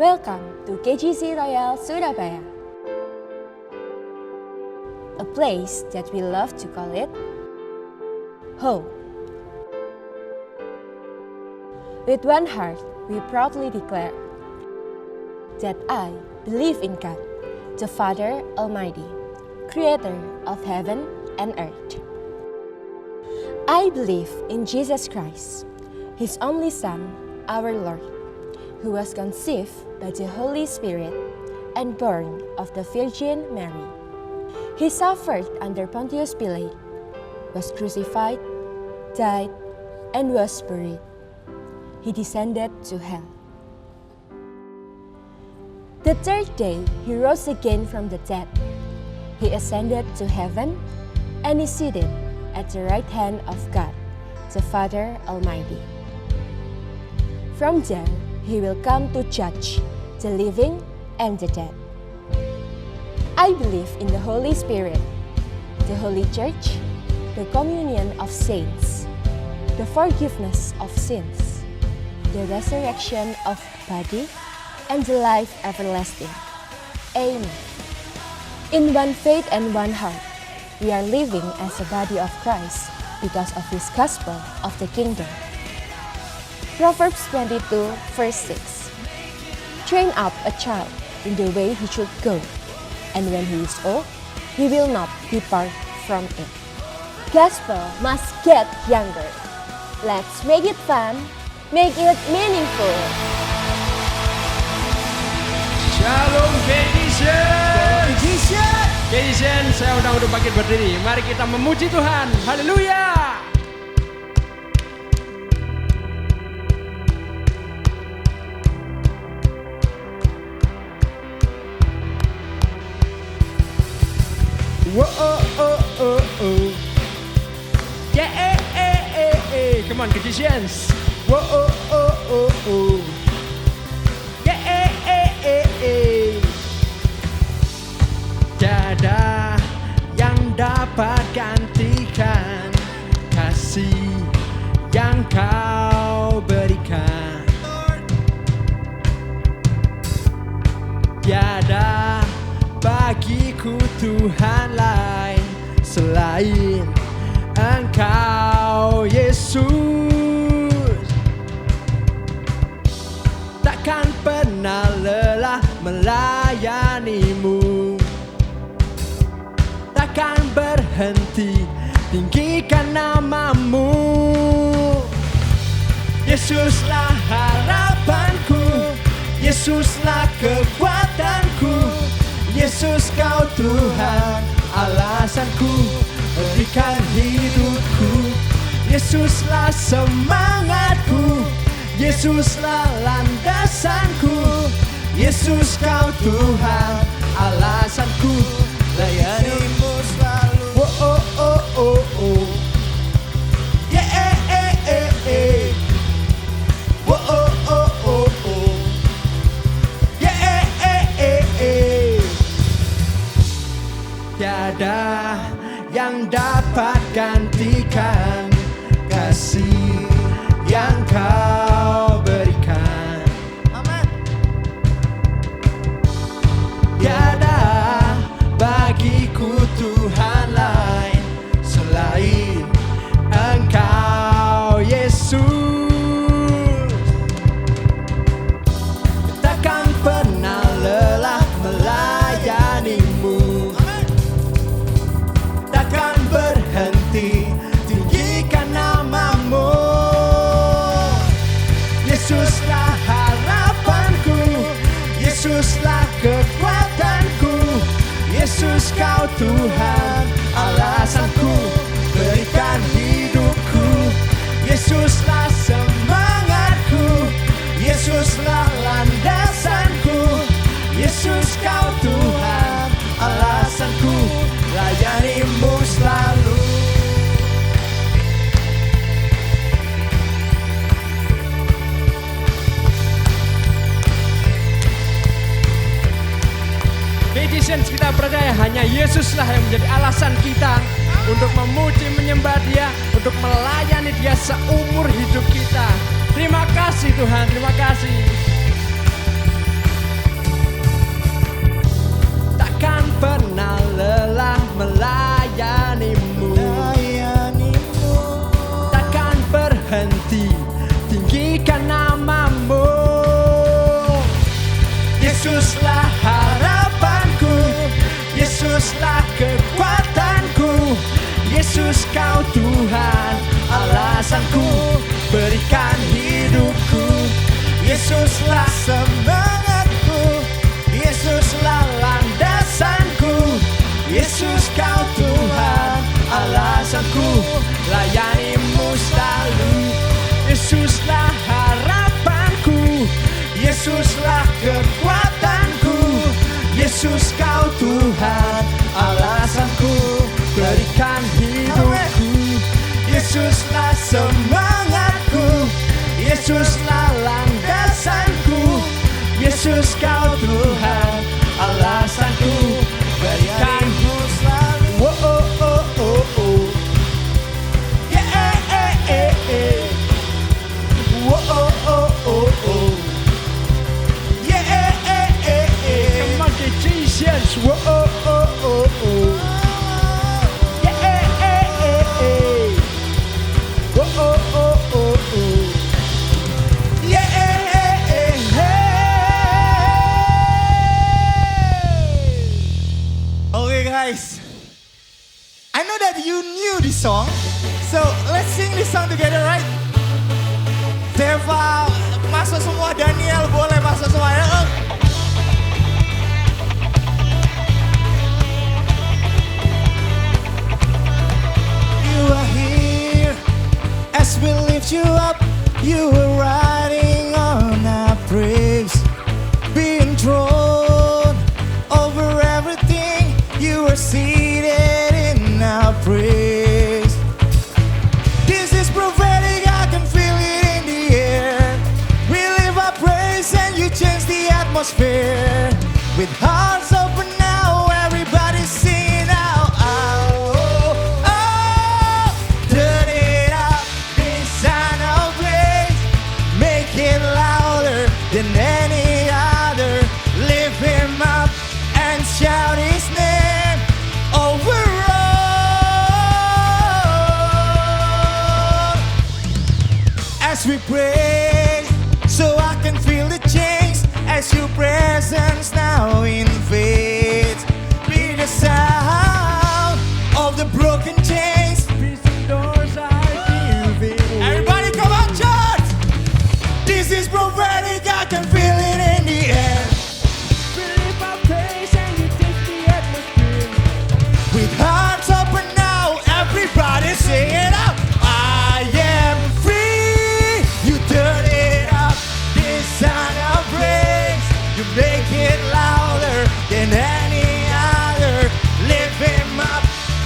Welcome to KGC Royal Surabaya, a place that we love to call it home. With one heart, we proudly declare that I believe in God, the Father Almighty, Creator of heaven and earth. I believe in Jesus Christ, His only Son, our Lord, who was conceived by the Holy Spirit and born of the Virgin Mary. He suffered under Pontius Pilate, was crucified, died, and was buried. He descended to hell. The third day, He rose again from the dead. He ascended to heaven and is seated at the right hand of God, the Father Almighty. From there, He will come to judge the living and the dead. I believe in the Holy Spirit, the Holy Church, the communion of saints, the forgiveness of sins, the resurrection of body, and the life everlasting. Amen. In one faith and one heart, we are living as a body of Christ because of His gospel of the kingdom. Proverbs 22, verse 6. Train up a child in the way he should go, and when he is old, he will not depart from it. Gospel must get younger. Let's make it fun, make it meaningful. Shalom KGC, saya undang untuk bangkit berdiri. Mari kita memuji Tuhan. Haleluya. Whoa, oh, oh, oh, oh. Yeah, come on, Christians. Whoa, oh, oh, oh, oh. Yeah, Tiada yang dapat gantikan kasih yang Kau berikan. Tiada bagiku Tuhan lain selain Engkau Yesus. Takkan pernah lelah melayanimu, takkan berhenti tinggikan namamu. Yesuslah harapanku, Yesuslah kekuatanku, Yesus Kau Tuhan alasanku berikan hidupku. Yesuslah semangatku, Yesuslah landasanku, Yesus Kau Tuhan alasanku layanimu selalu. Oh oh oh oh oh. Yeah Oh oh oh oh oh. Yeah Tiada yang dapat gantikan kasih yang Kau berikan. Amin. Tiada bagiku Tuhan lain selain Engkau Yesus. Takkan pernah lelah melayanimu, takkan berhenti tinggikan namamu. Yesuslah harapanku, Yesuslah kekuatanku, Yesus Kau Tuhan alasanku berikan hidupku. Yesuslah semangatku, Yesuslah landasanku, Yesus Kau Tuhan alasanku layanimu selalu. Christians, kita percaya hanya Yesuslah yang menjadi alasan kita untuk memuji, menyembah Dia, untuk melayani Dia seumur hidup kita. Terima kasih Tuhan, terima kasih. Yesus kau Tuhan, alasanku berikan hidupku. Yesuslah semangatku, Yesuslah landasanku. Yesus kau Tuhan, alasanku layanimu selalu. Yesuslah harapanku, Yesuslah kekuatanku. Yesus kau Tuhan, alasanku berikan hidupku. Yesuslah semangatku, Yesuslah landasanku. Yesus kau Tuhan, alasanku berikan selalu. Oh, oh, oh, oh, oh. Yeah, oh, oh, oh, oh, oh. Yeah, come on, get Jesus. Whoa, oh, oh, oh, oh. Okay guys, I know that you knew this song, so let's sing this song together, right? Deva, masuk semua. Daniel, boleh masuk semua ya? You are here as we lift you up. You are riding on our praise, being thrown over everything. You are seated in our praise. This is prophetic, I can feel it in the air. We live our praise and you change the atmosphere. With hearts open now, everybody sing out. Oh, oh, oh. Turn it up, this sound of praise. Make it louder than any other. Lift him up and shout his name over all. As we pray, so I can feel the change. As your presence now invades, be the sound of the broken chains. Prison doors are giving. Everybody come on, church! This is prophetic, I can feel it in the air. Believe our praise and you take the atmosphere. With hearts open now, everybody sing it out. I am free. You turn it up, this sound of praise. You make it louder than any other. Lift him up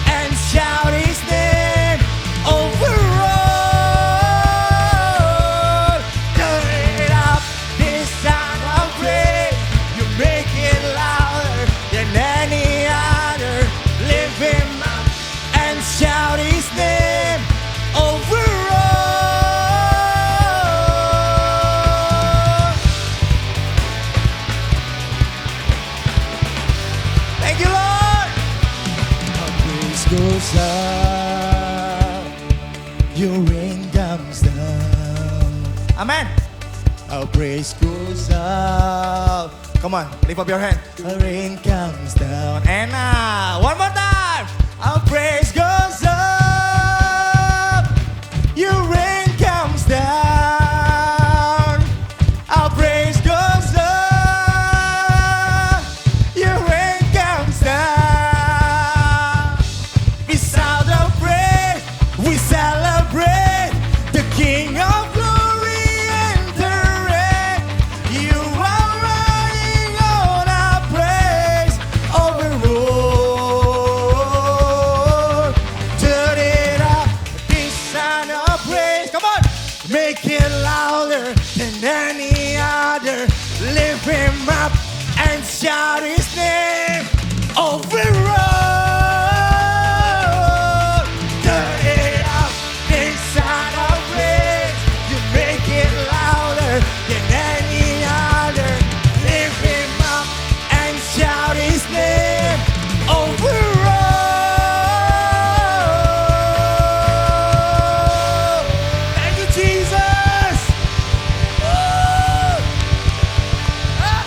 and shout his name over all. Turn it up, this sound of praise. You make it louder than any other. Lift him up and shout his name over all. Thank you, Lord. Our praise goes up, your rain comes down. Amen. Our praise goes up. Come on, lift up your hand. Our rain comes down. And one more time. Our praise goes up, your rain comes down. Our praise goes up, your rain comes down. We celebrate, we celebrate the King of Glory entering. You are riding on our praise over all. Turn it up, this sound of praise. Come on, make it louder than any other. Lift him up and shout his name over all. Turn it up, this sound of praise. You make it louder than any other. Lift him up and shout his name over all. Thank you, Jesus. Woo! Ah!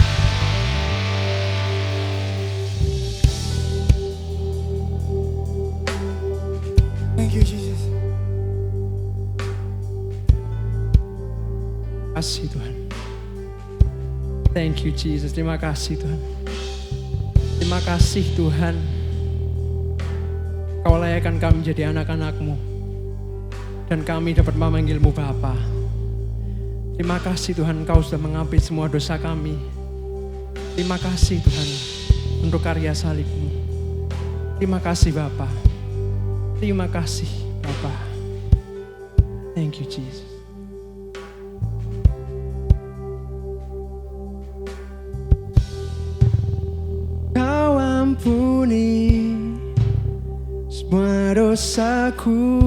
Thank you Jesus, terima kasih Tuhan. Terima kasih Tuhan. Kau layakkan kami menjadi anak-anak-Mu. Dan kami dapat memanggil-Mu Bapa. Terima kasih Tuhan, Kau sudah mengampuni semua dosa kami. Terima kasih Tuhan untuk karya salib-Mu. Terima kasih Bapa. Terima kasih Bapa. Thank you Jesus. Kau ampuni semua dosaku.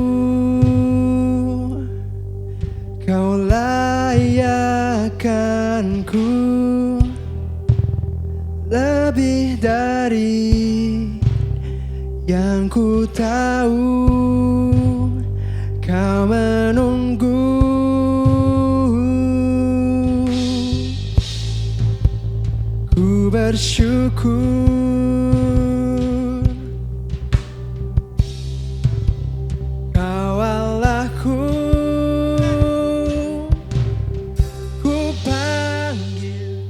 Kau layakkanku lebih dari yang ku tahu. Kau menunggu, ku bersyukur. Kau Allahku, ku panggil.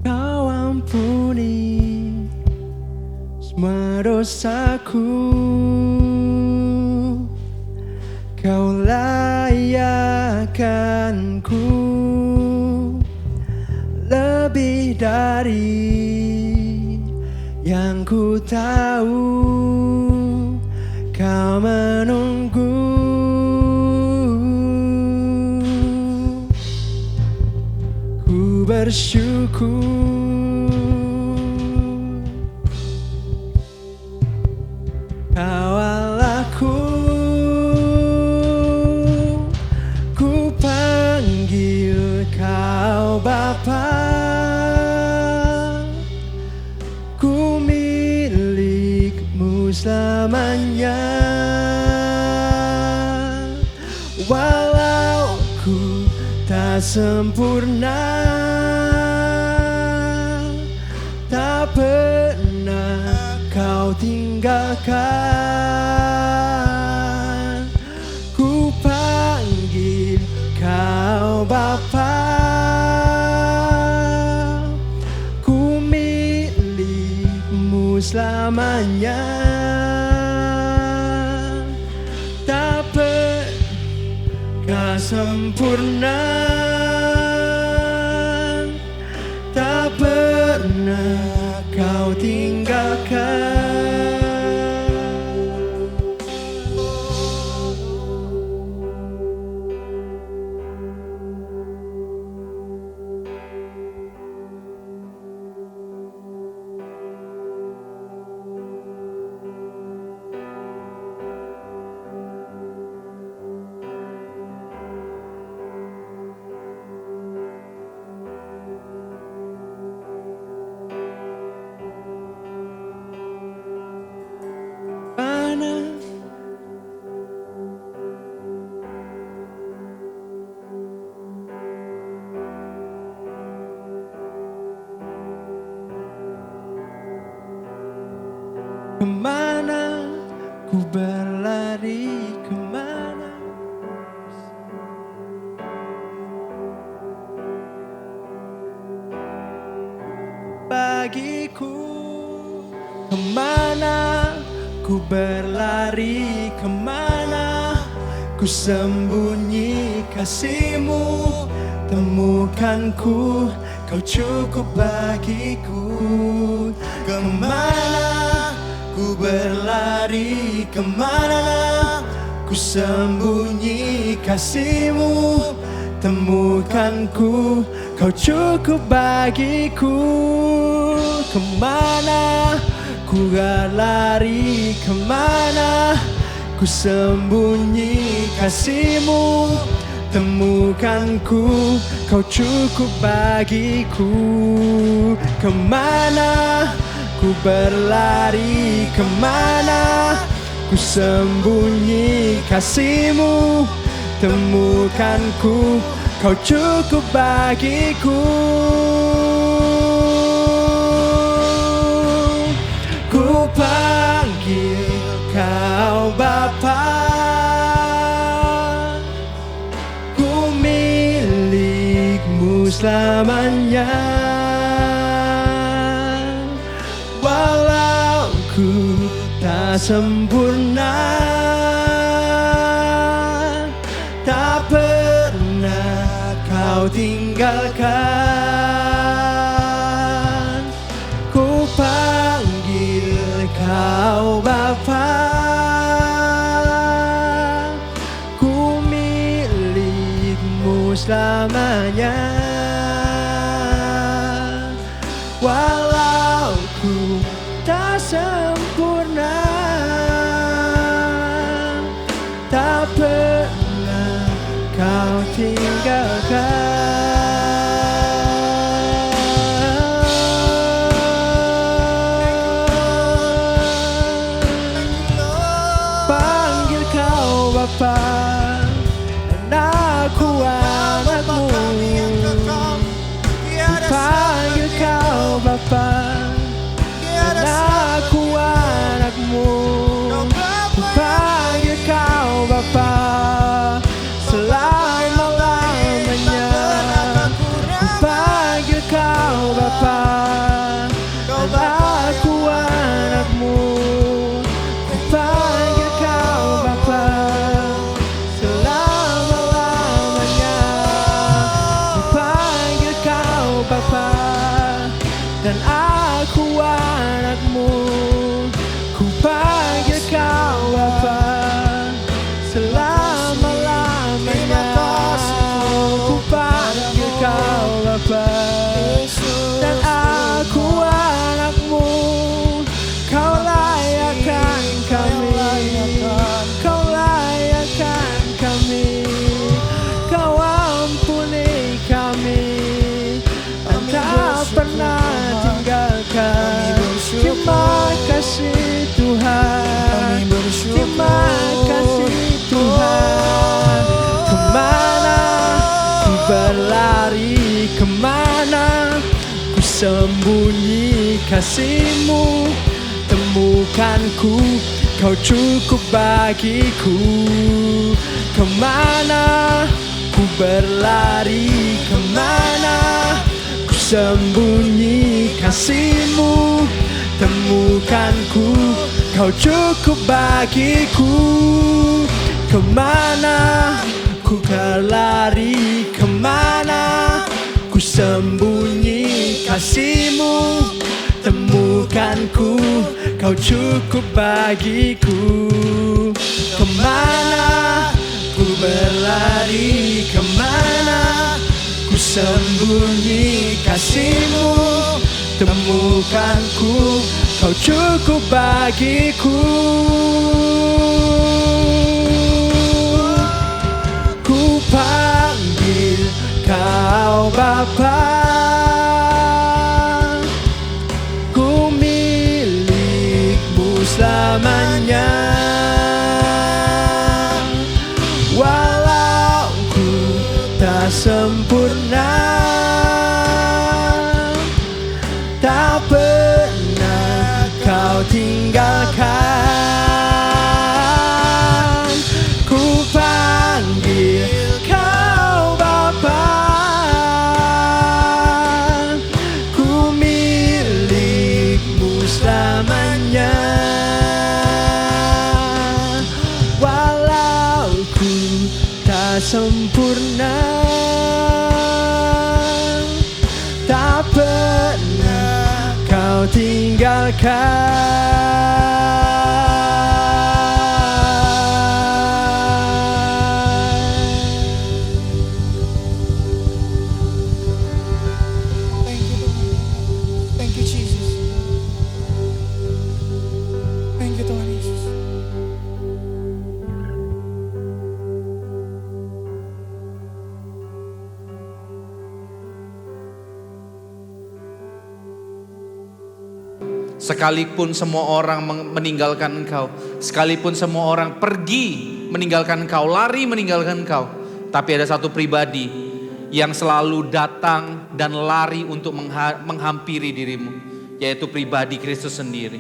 Kau ampuni semua dosaku. Kau layakkanku lebih dari yang ku tahu. Kau menunggu, ku bersyukur. Kau Allahku, ku panggil Kau Bapa. Ku milik-Mu selamanya. Walau ku tak sempurna, tak pernah Kau tinggalkan. Ku panggil Kau Bapa. Ku milik-Mu selamanya. Tak pernah sempurna, tak pernah Kau tinggalkan. Kemana ku berlari, kemana bagiku? Kemana ku berlari, kemana ku sembunyi kasih-Mu? Temukan ku, Kau cukup bagiku. Kemana ku berlari, kemana ku sembunyi kasih-Mu? Temukan ku, Kau cukup bagiku. kemana ku lari, kemana ku sembunyi kasih-Mu. Temukan ku, Kau cukup bagiku. Kemana ku berlari, kemana ku sembunyi kasih-Mu. Temukan ku, Kau cukup bagiku. Ku panggil Kau Bapa, ku milik-Mu selamanya. Walau ku tak sempurna, tak pernah Kau tinggalkan. Ku panggil Kau Bapa, ku milik-Mu selamanya. Walau ku tak sempurna, tak pernah Kau tinggalkan. Panggil Kau Bapa, dan aku anak-Mu. Panggil Kau Bapa, dan aku anak-Mu. Panggil Kau Bapa selama-lamanya. Panggil Kau Bapa, dan aku anak-Mu. Panggil Kau Bapa selama-lamanya. Panggil Kau Bapa, dan aku anak-Mu. Ku panggil Kau Bapa selama-lamanya. Ku panggil Kau Bapa, dan aku anak-Mu. Kau layakkan kami, Kau layakkan kami, Kau ampuni kami, dan tak pernah tinggalkan. Terima kasih Tuhan, terima kasih Tuhan. Kemana ku berlari, kemana ku sembunyi kasih-Mu. Temukan ku, Kau cukup bagiku. Kemana ku berlari, kemana ku sembunyi kasih-Mu. Temukan ku, Kau cukup bagiku. Kemana ku berlari, kemana ku sembunyi kasih-Mu. Temukan ku, Kau cukup bagiku. Kemana ku berlari, kemana ku sembunyi kasih-Mu. Temukan ku, Kau cukup bagiku. Ku panggil Kau Bapa, ku milik-Mu selamanya. Walau ku tak sempurna, tak pernah Kau tinggalkan. Ku panggil Kau Bapa, ku milik-Mu selamanya. Walau ku tak sempurna, tak pernah Kau tinggalkan. Thank you, Jesus. Sekalipun semua orang meninggalkan Engkau, sekalipun semua orang pergi meninggalkan Engkau, lari meninggalkan Engkau, tapi ada satu pribadi yang selalu datang dan lari untuk menghampiri dirimu, yaitu pribadi Kristus sendiri.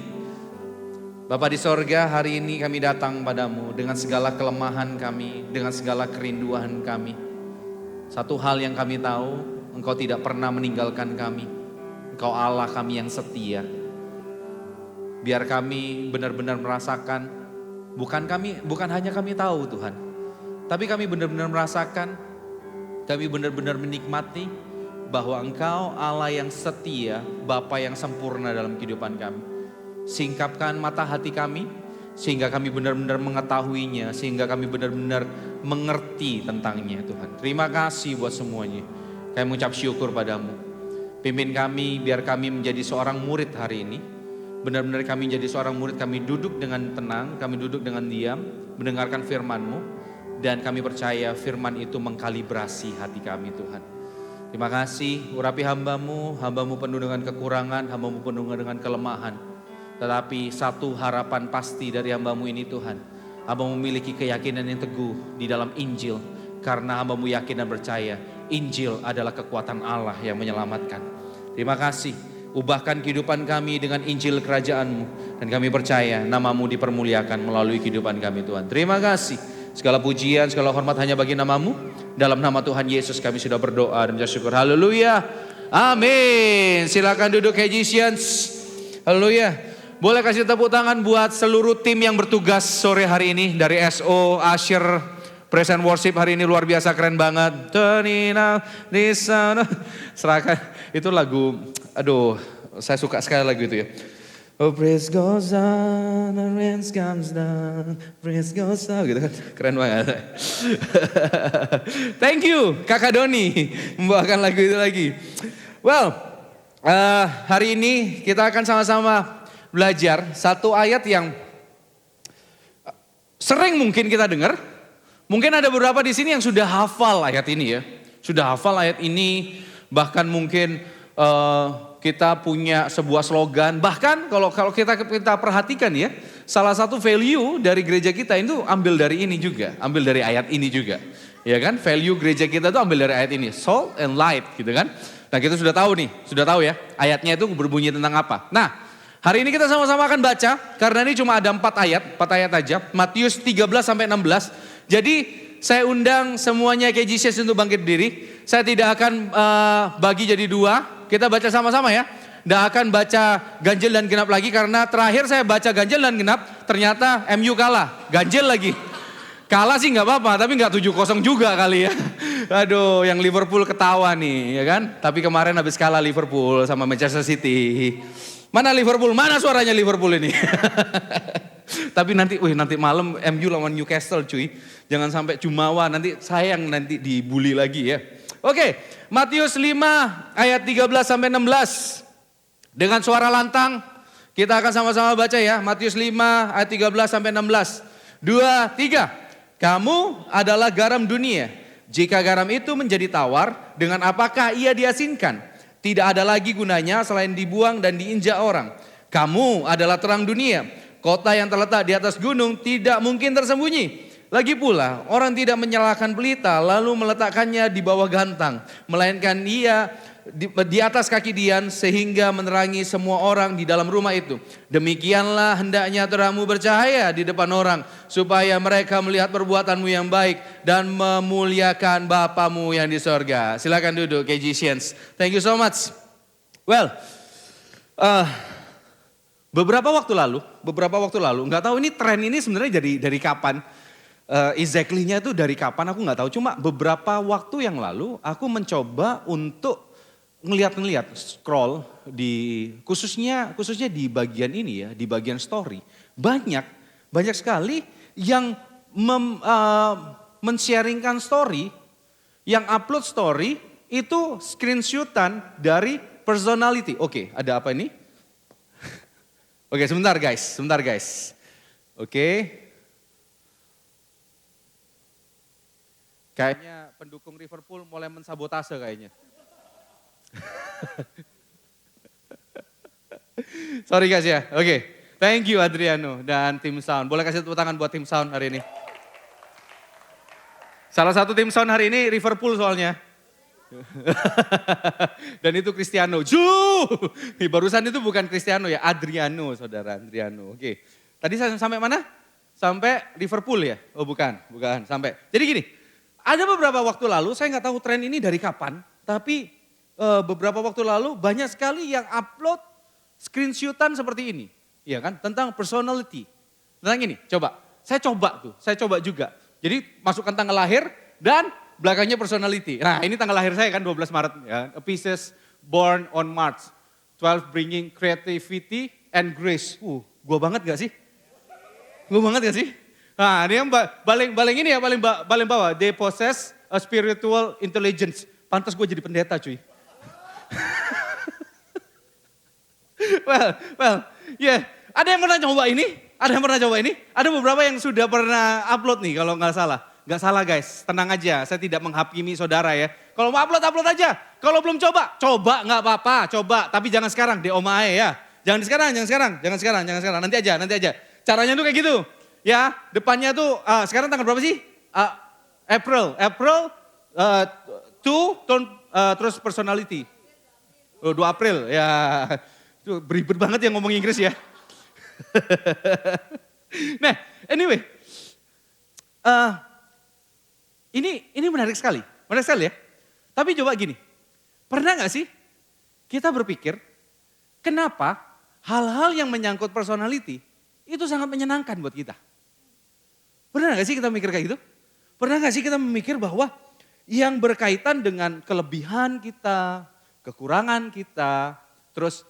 Bapa di sorga, hari ini kami datang padamu dengan segala kelemahan kami, dengan segala kerinduan kami. Satu hal yang kami tahu, Engkau tidak pernah meninggalkan kami. Engkau Allah kami yang setia. Biar kami benar-benar merasakan, bukan hanya kami tahu Tuhan, tapi kami benar-benar merasakan, kami benar-benar menikmati bahwa Engkau Allah yang setia, Bapa yang sempurna dalam kehidupan kami. Singkapkan mata hati kami, sehingga kami benar-benar mengetahuinya, sehingga kami benar-benar mengerti tentangnya Tuhan. Terima kasih buat semuanya. Kami mengucap syukur padamu. Pimpin kami, biar kami menjadi seorang murid hari ini. Benar-benar kami menjadi seorang murid, kami duduk dengan tenang, kami duduk dengan diam, mendengarkan firman-Mu. Dan kami percaya firman itu mengkalibrasi hati kami Tuhan. Terima kasih, urapi hamba-Mu, hamba-Mu penuh dengan kekurangan, hamba-Mu penuh dengan kelemahan. Tetapi satu harapan pasti dari hamba-Mu ini Tuhan. Hamba-Mu memiliki keyakinan yang teguh di dalam Injil. Karena hamba-Mu yakin dan percaya Injil adalah kekuatan Allah yang menyelamatkan. Terima kasih. Ubahkan kehidupan kami dengan Injil kerajaan-Mu. Dan kami percaya nama-Mu dipermuliakan melalui kehidupan kami Tuhan. Terima kasih. Segala pujian, segala hormat hanya bagi nama-Mu. Dalam nama Tuhan Yesus kami sudah berdoa dan bersyukur. Haleluya. Amin. Silakan duduk Hegisians. Haleluya. Boleh kasih tepuk tangan buat seluruh tim yang bertugas sore hari ini. Dari SO, Asher, Praise and Worship hari ini luar biasa keren banget. Turning di sana. Serahkan. Itu lagu, aduh saya suka sekali lagu itu ya. Oh praise goes on, the rain comes down, praise goes on, gitu kan, keren banget. Thank you Kakak Doni membawakan lagu itu lagi. Well, hari ini kita akan sama-sama belajar satu ayat yang sering mungkin kita dengar. Mungkin ada beberapa di sini yang sudah hafal ayat ini ya. Sudah hafal ayat ini, bahkan mungkin kita punya sebuah slogan. Bahkan kalau kita perhatikan ya, salah satu value dari gereja kita itu ambil dari ini juga, ambil dari ayat ini juga. Ya kan? Value gereja kita itu ambil dari ayat ini, salt and light gitu kan. Nah, kita sudah tahu nih, sudah tahu ya, ayatnya itu berbunyi tentang apa. Nah, hari ini kita sama-sama akan baca, karena ini cuma ada 4 ayat aja. Matius 13 sampai 16. Jadi saya undang semuanya KGCS untuk bangkit berdiri. Saya tidak akan bagi jadi 2. Kita baca sama-sama ya. Tidak akan baca ganjil dan genap lagi, karena terakhir saya baca ganjil dan genap, ternyata MU kalah. Ganjil lagi. Kalah sih nggak apa-apa, tapi nggak 7-0 juga kali ya. Aduh, yang Liverpool ketawa nih, ya kan? Tapi kemarin habis kalah Liverpool sama Manchester City. Mana Liverpool? Mana suaranya Liverpool ini? Tapi nanti malam MU lawan Newcastle cuy. Jangan sampai jumawa, nanti sayang nanti dibully lagi ya. Oke, Matius 5 ayat 13 sampai 16. Dengan suara lantang kita akan sama-sama baca ya. Matius 5 ayat 13 sampai 16. 2, 3. Kamu adalah garam dunia. Jika garam itu menjadi tawar, dengan apakah ia diasinkan? Tidak ada lagi gunanya selain dibuang dan diinjak orang. Kamu adalah terang dunia. Kota yang terletak di atas gunung tidak mungkin tersembunyi. Lagi pula orang tidak menyalakan pelita lalu meletakkannya di bawah gantang. Melainkan ia di atas kaki dian sehingga menerangi semua orang di dalam rumah itu. Demikianlah hendaknya terangmu bercahaya di depan orang, supaya mereka melihat perbuatanmu yang baik dan memuliakan Bapamu yang di sorga. Silakan duduk KGCians. Thank you so much. Well, beberapa waktu lalu, nggak tahu ini tren ini sebenarnya dari kapan. Exactly-nya itu dari kapan aku nggak tahu. Cuma beberapa waktu yang lalu aku mencoba untuk ngeliat scroll di khususnya di bagian ini ya, di bagian story. Banyak sekali yang men-sharingkan story, yang upload story itu screenshotan dari personality. Oke, ada apa ini? Oke, sebentar guys. Oke. Kayaknya pendukung Liverpool mulai mensabotase kayaknya. Sorry guys ya, oke. Thank you Adriano dan tim sound. Boleh kasih tepuk tangan buat tim sound hari ini. Salah satu tim sound hari ini Liverpool soalnya. Dan itu Cristiano. Barusan itu bukan Cristiano ya, Adriano saudara, Adriano. Oke. Tadi saya sampai mana? Sampai Liverpool ya? Oh bukan. Sampai. Jadi gini, ada beberapa waktu lalu, saya nggak tahu tren ini dari kapan, tapi beberapa waktu lalu banyak sekali yang upload screenshotan seperti ini. Iya kan? Tentang personality. Tentang ini, coba. Saya coba juga. Jadi masukkan tanggal lahir dan belakangnya personality. Nah ini tanggal lahir saya kan 12 Maret. Ya. A Pisces born on March. 12 bringing creativity and grace. Gua banget gak sih? Nah ini yang paling ini ya, paling bawah. They possess a spiritual intelligence. Pantas gue jadi pendeta cuy. well, yeah. Ada yang pernah coba ini? Ada beberapa yang sudah pernah upload nih kalau nggak salah. Nggak salah guys, tenang aja. Saya tidak menghakimi saudara ya. Kalau mau upload aja. Kalau belum coba nggak apa-apa. Coba, tapi jangan sekarang, di Omae ya. Jangan sekarang. Nanti aja. Caranya tuh kayak gitu. Ya, depannya tuh, sekarang tanggal berapa sih? April 2, terus personality. 2 April, ya. Itu beribet banget yang ngomong Inggris ya. Nah, anyway. Ini menarik sekali ya. Tapi coba gini, pernah gak sih kita berpikir, kenapa hal-hal yang menyangkut personality itu sangat menyenangkan buat kita? Pernah gak sih kita mikir kayak gitu? Pernah gak sih kita memikir bahwa yang berkaitan dengan kelebihan kita, kekurangan kita, terus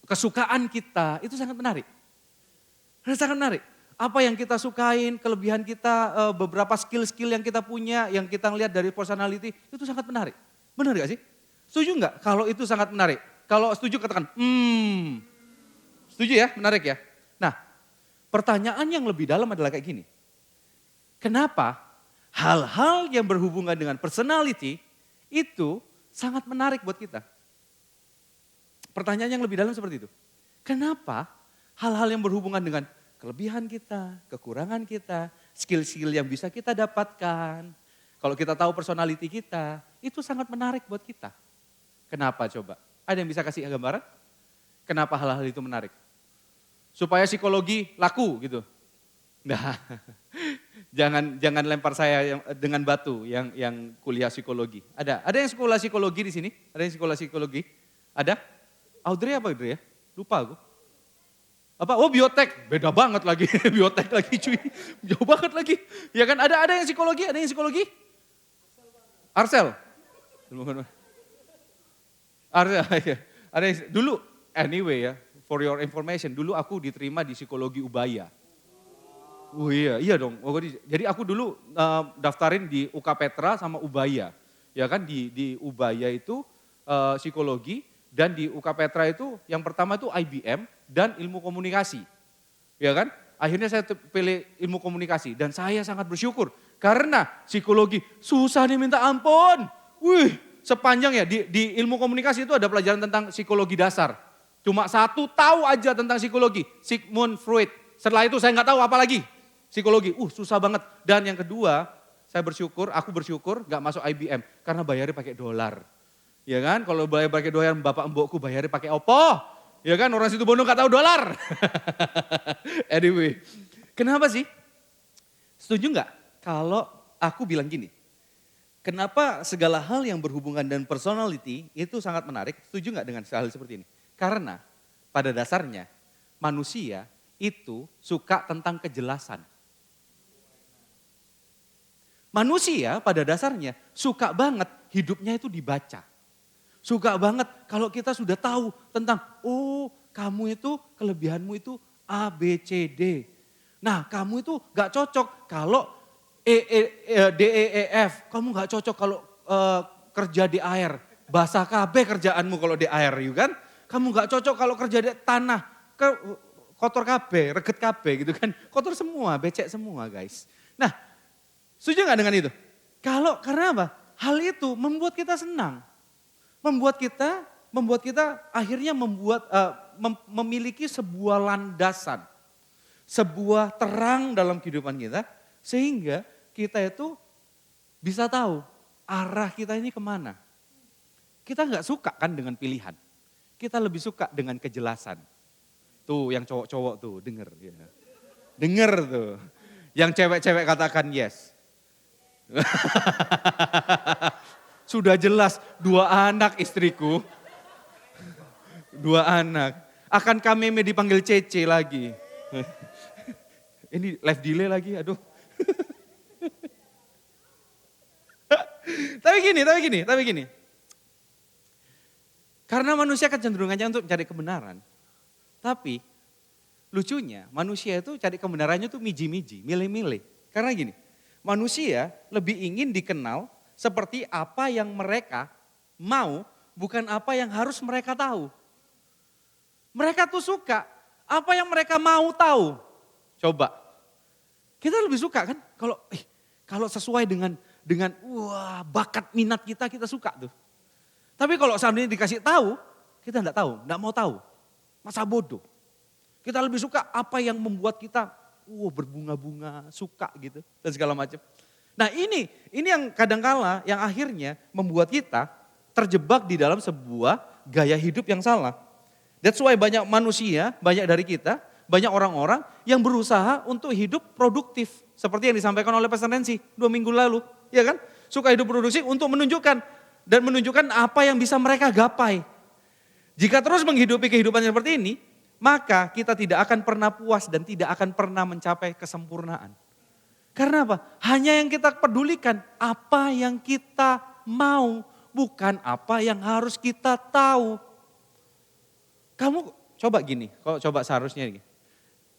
kesukaan kita, itu sangat menarik. Sangat menarik. Apa yang kita sukain, kelebihan kita, beberapa skill-skill yang kita punya, yang kita lihat dari personality, itu sangat menarik. Benar gak sih? Setuju gak kalau itu sangat menarik? Kalau setuju katakan, setuju ya, menarik ya. Nah, pertanyaan yang lebih dalam adalah kayak gini. Kenapa hal-hal yang berhubungan dengan personality itu sangat menarik buat kita? Pertanyaan yang lebih dalam seperti itu. Kenapa hal-hal yang berhubungan dengan kelebihan kita, kekurangan kita, skill-skill yang bisa kita dapatkan, kalau kita tahu personality kita, itu sangat menarik buat kita. Kenapa coba? Ada yang bisa kasih gambaran? Kenapa hal-hal itu menarik? Supaya psikologi laku gitu. Nah, jangan lempar saya dengan batu yang kuliah psikologi. Ada yang sekolah psikologi di sini? Ada yang sekolah psikologi? Ada? Audrey apa Audrey ya? Lupa aku. Apa? Oh biotek, beda banget lagi. Biotek lagi cuy, jauh banget lagi. Ya kan ada yang psikologi, Arsel. Ada yang, dulu anyway ya, for your information, dulu aku diterima di psikologi Ubaya. Oh iya dong. Jadi aku dulu daftarin di UK Petra sama Ubaya. Ya kan di Ubaya itu psikologi. Dan di UK Petra itu yang pertama itu IBM dan ilmu komunikasi. Ya kan? Akhirnya saya pilih ilmu komunikasi dan saya sangat bersyukur. Karena psikologi susah nih minta ampun. Sepanjang ya di ilmu komunikasi itu ada pelajaran tentang psikologi dasar. Cuma satu tahu aja tentang psikologi, Sigmund Freud. Setelah itu saya nggak tahu apa lagi. Psikologi, susah banget. Dan yang kedua, aku bersyukur gak masuk IBM karena bayarnya pakai dolar. Ya kan, kalau bayar pakai dolar, bapak mbokku bayarnya pakai opo. Ya kan, orang situ Bondo gak tahu dolar. Anyway, kenapa sih? Setuju gak kalau aku bilang gini? Kenapa segala hal yang berhubungan dengan personality itu sangat menarik? Setuju gak dengan hal seperti ini? Karena pada dasarnya manusia itu suka tentang kejelasan. Manusia pada dasarnya suka banget hidupnya itu dibaca. Suka banget kalau kita sudah tahu tentang, kamu itu kelebihanmu itu A, B, C, D. Nah kamu itu gak cocok kalau D, E, E, F. Kamu gak cocok kalau kerja di air. Basah KB kerjaanmu kalau di air, kan? Kamu gak cocok kalau kerja di tanah. Kotor KB, reget KB gitu kan. Kotor semua, becek semua guys. Nah setuju gak dengan itu? Karena apa? Hal itu membuat kita senang. Membuat kita membuat kita akhirnya memiliki sebuah landasan, sebuah terang dalam kehidupan kita, sehingga kita itu bisa tahu arah kita ini kemana. Kita nggak suka kan dengan pilihan, kita lebih suka dengan kejelasan. Tuh yang cowok-cowok tuh denger, ya. Denger tuh, yang cewek-cewek katakan yes. Sudah jelas 2 anak istriku. 2 anak. Akankah Meme dipanggil Cece lagi? Ini live delay lagi, aduh. Tapi gini. Karena manusia kecenderungannya untuk mencari kebenaran. Tapi lucunya manusia itu cari kebenarannya tuh miji-miji, milih-milih. Karena gini, manusia lebih ingin dikenal seperti apa yang mereka mau, bukan apa yang harus mereka tahu. Mereka tuh suka apa yang mereka mau tahu. Coba, kita lebih suka kan kalau sesuai dengan bakat minat kita suka tuh. Tapi kalau seandainya dikasih tahu, kita enggak mau tahu. Masa bodoh. Kita lebih suka apa yang membuat kita berbunga-bunga, suka gitu dan segala macam. Nah ini yang kadangkala yang akhirnya membuat kita terjebak di dalam sebuah gaya hidup yang salah. That's why banyak manusia, banyak dari kita, banyak orang-orang yang berusaha untuk hidup produktif. Seperti yang disampaikan oleh Pastor Nancy 2 minggu lalu. Ya kan? Suka hidup produktif untuk menunjukkan apa yang bisa mereka gapai. Jika terus menghidupi kehidupan seperti ini, maka kita tidak akan pernah puas dan tidak akan pernah mencapai kesempurnaan. Karena apa? Hanya yang kita pedulikan, apa yang kita mau, bukan apa yang harus kita tahu. Kamu coba gini, coba seharusnya gini.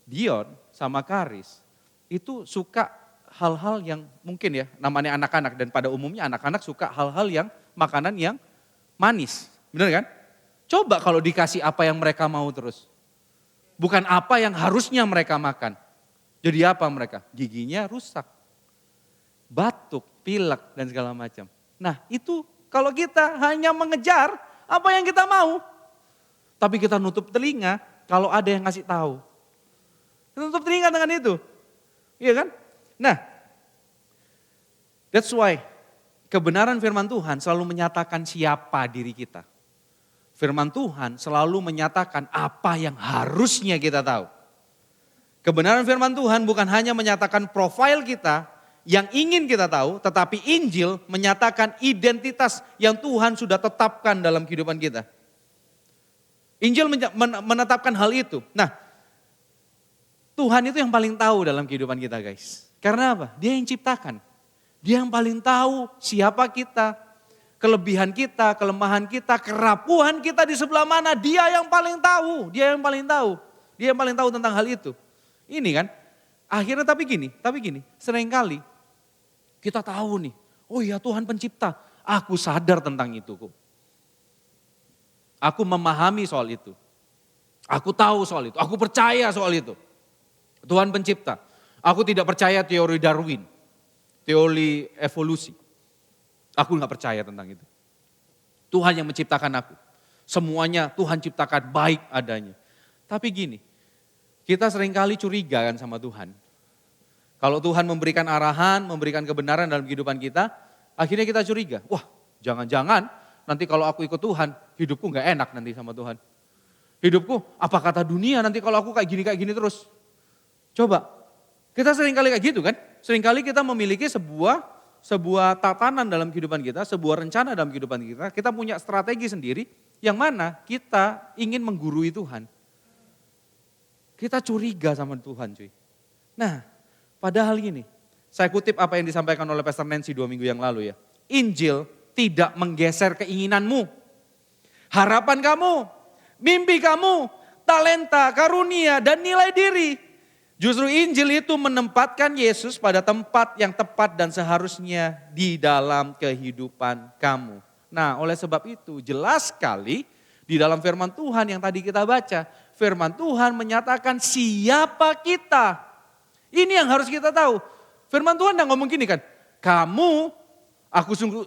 Dion sama Karis itu suka hal-hal yang mungkin ya namanya anak-anak, dan pada umumnya anak-anak suka hal-hal yang makanan yang manis. Benar kan? Coba kalau dikasih apa yang mereka mau terus. Bukan apa yang harusnya mereka makan. Jadi apa mereka? Giginya rusak. Batuk, pilek dan segala macam. Nah itu kalau kita hanya mengejar apa yang kita mau. Tapi kita nutup telinga kalau ada yang ngasih tahu. Kita nutup telinga dengan itu. Iya kan? Nah, that's why kebenaran firman Tuhan selalu menyatakan siapa diri kita. Firman Tuhan selalu menyatakan apa yang harusnya kita tahu. Kebenaran firman Tuhan bukan hanya menyatakan profil kita yang ingin kita tahu, tetapi Injil menyatakan identitas yang Tuhan sudah tetapkan dalam kehidupan kita. Injil menetapkan hal itu. Nah, Tuhan itu yang paling tahu dalam kehidupan kita, guys. Karena apa? Dia yang ciptakan. Dia yang paling tahu siapa kita, kelebihan kita, kelemahan kita, kerapuhan kita di sebelah mana. Dia yang paling tahu, Dia yang paling tahu. Dia yang paling tahu tentang hal itu. Ini kan, akhirnya tapi gini, seringkali kita tahu nih, oh iya Tuhan pencipta, aku sadar tentang itu kok. Aku memahami soal itu. Aku tahu soal itu, aku percaya soal itu. Tuhan pencipta. Aku tidak percaya teori Darwin, teori evolusi. Aku gak percaya tentang itu. Tuhan yang menciptakan aku. Semuanya Tuhan ciptakan baik adanya. Tapi gini, kita seringkali curiga kan sama Tuhan. Kalau Tuhan memberikan arahan, memberikan kebenaran dalam kehidupan kita, akhirnya kita curiga. Wah, jangan-jangan nanti kalau aku ikut Tuhan, hidupku gak enak nanti sama Tuhan. Hidupku, apa kata dunia nanti kalau aku kayak gini terus. Coba, kita seringkali kayak gitu kan. Seringkali kita memiliki sebuah tatanan dalam kehidupan kita, sebuah rencana dalam kehidupan kita. Kita punya strategi sendiri yang mana kita ingin menggurui Tuhan. Kita curiga sama Tuhan cuy. Nah, padahal gini, saya kutip apa yang disampaikan oleh Pastor Nancy 2 minggu yang lalu ya. Injil tidak menggeser keinginanmu, harapan kamu, mimpi kamu, talenta, karunia, dan nilai diri. Justru Injil itu menempatkan Yesus pada tempat yang tepat dan seharusnya di dalam kehidupan kamu. Nah, oleh sebab itu jelas sekali di dalam firman Tuhan yang tadi kita baca. Firman Tuhan menyatakan siapa kita. Ini yang harus kita tahu. Firman Tuhan tidak ngomong gini kan, kamu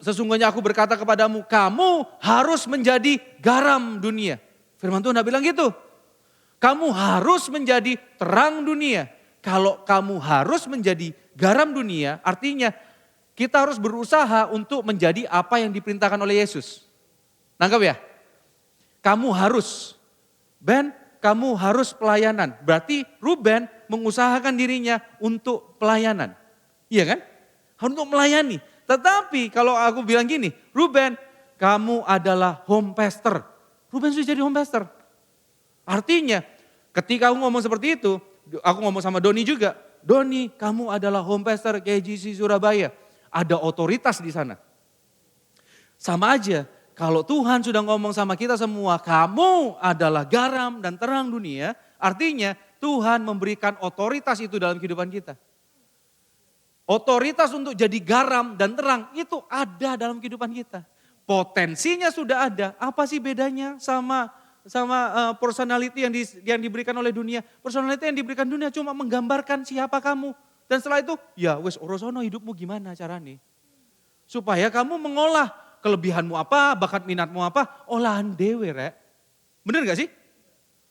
Sesungguhnya aku berkata kepadamu, kamu harus menjadi garam dunia. Firman Tuhan bilang gitu. Kamu harus menjadi terang dunia. Kalau kamu harus menjadi garam dunia, artinya kita harus berusaha untuk menjadi apa yang diperintahkan oleh Yesus. Nangkap ya? Kamu harus. Ben, kamu harus pelayanan. Berarti Ruben mengusahakan dirinya untuk pelayanan. Iya kan? Untuk melayani. Tetapi kalau aku bilang gini, Ruben, kamu adalah home pastor. Ruben sudah jadi home pastor. Artinya ketika aku ngomong seperti itu, aku ngomong sama Doni juga. Doni, kamu adalah home pastor KGC Surabaya. Ada otoritas di sana. Sama aja, kalau Tuhan sudah ngomong sama kita semua, kamu adalah garam dan terang dunia. Artinya Tuhan memberikan otoritas itu dalam kehidupan kita. Otoritas untuk jadi garam dan terang itu ada dalam kehidupan kita. Potensinya sudah ada. Apa sih bedanya sama personality yang diberikan oleh dunia? Personality yang diberikan dunia cuma menggambarkan siapa kamu. Dan setelah itu, ya wes orosono hidupmu gimana caranya. Supaya kamu mengolah kelebihanmu apa, bakat minatmu apa, olahan dewe rek. Bener gak sih?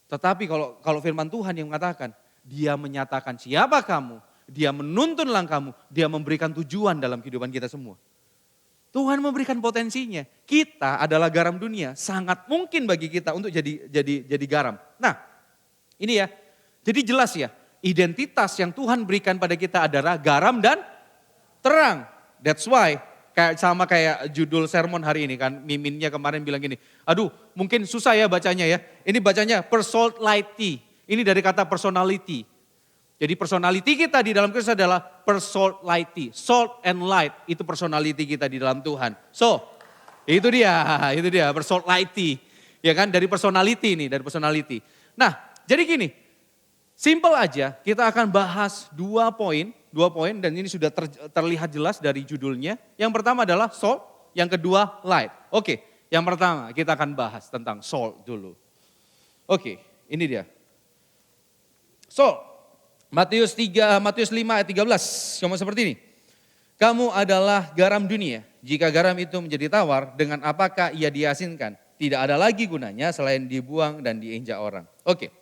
Tetapi kalau firman Tuhan yang mengatakan, dia menyatakan siapa kamu, dia menuntun langkahmu, dia memberikan tujuan dalam kehidupan kita semua. Tuhan memberikan potensinya. Kita adalah garam dunia. Sangat mungkin bagi kita untuk jadi garam. Nah, ini ya. Jadi jelas ya, identitas yang Tuhan berikan pada kita adalah garam dan terang. That's why kayak judul sermon hari ini kan, miminnya kemarin bilang gini, aduh mungkin susah ya bacanya ya. Ini bacanya personality. Ini dari kata personality. Jadi personality kita di dalam Kristus adalah personality. Salt and light itu personality kita di dalam Tuhan. So, itu dia personality. Ya kan, dari personality. Nah, jadi gini, simple aja kita akan bahas dua poin dan ini sudah terlihat jelas dari judulnya. Yang pertama adalah salt, yang kedua light. Oke, yang pertama kita akan bahas tentang salt dulu. Oke, ini dia. Salt. Matius 5 ayat 13, ngomong seperti ini. Kamu adalah garam dunia, jika garam itu menjadi tawar, dengan apakah ia diasinkan? Tidak ada lagi gunanya selain dibuang dan diinjak orang. Oke.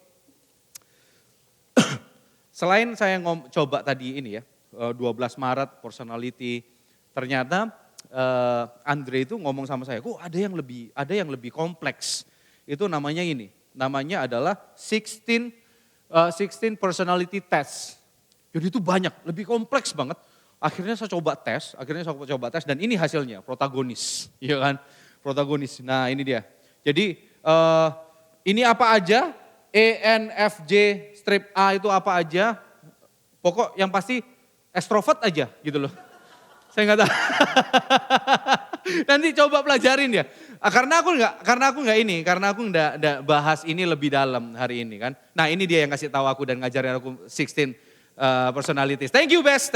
Selain saya coba tadi ini ya, 12 Maret, personality, ternyata Andre itu ngomong sama saya, kok ada yang lebih kompleks. Itu namanya ini, namanya adalah 16 personality test. Jadi itu banyak, lebih kompleks banget. Akhirnya saya coba tes dan ini hasilnya, protagonis. Iya kan, protagonis. Nah ini dia. Jadi ini apa aja, ENFJ strip A itu apa aja, pokok yang pasti extrovert aja gitu loh. Saya nggak tahu. Nanti coba pelajarin ya. Karena aku nggak bahas ini lebih dalam hari ini kan. Nah ini dia yang kasih tahu aku dan ngajarin aku 16 personalities. Thank you Bes.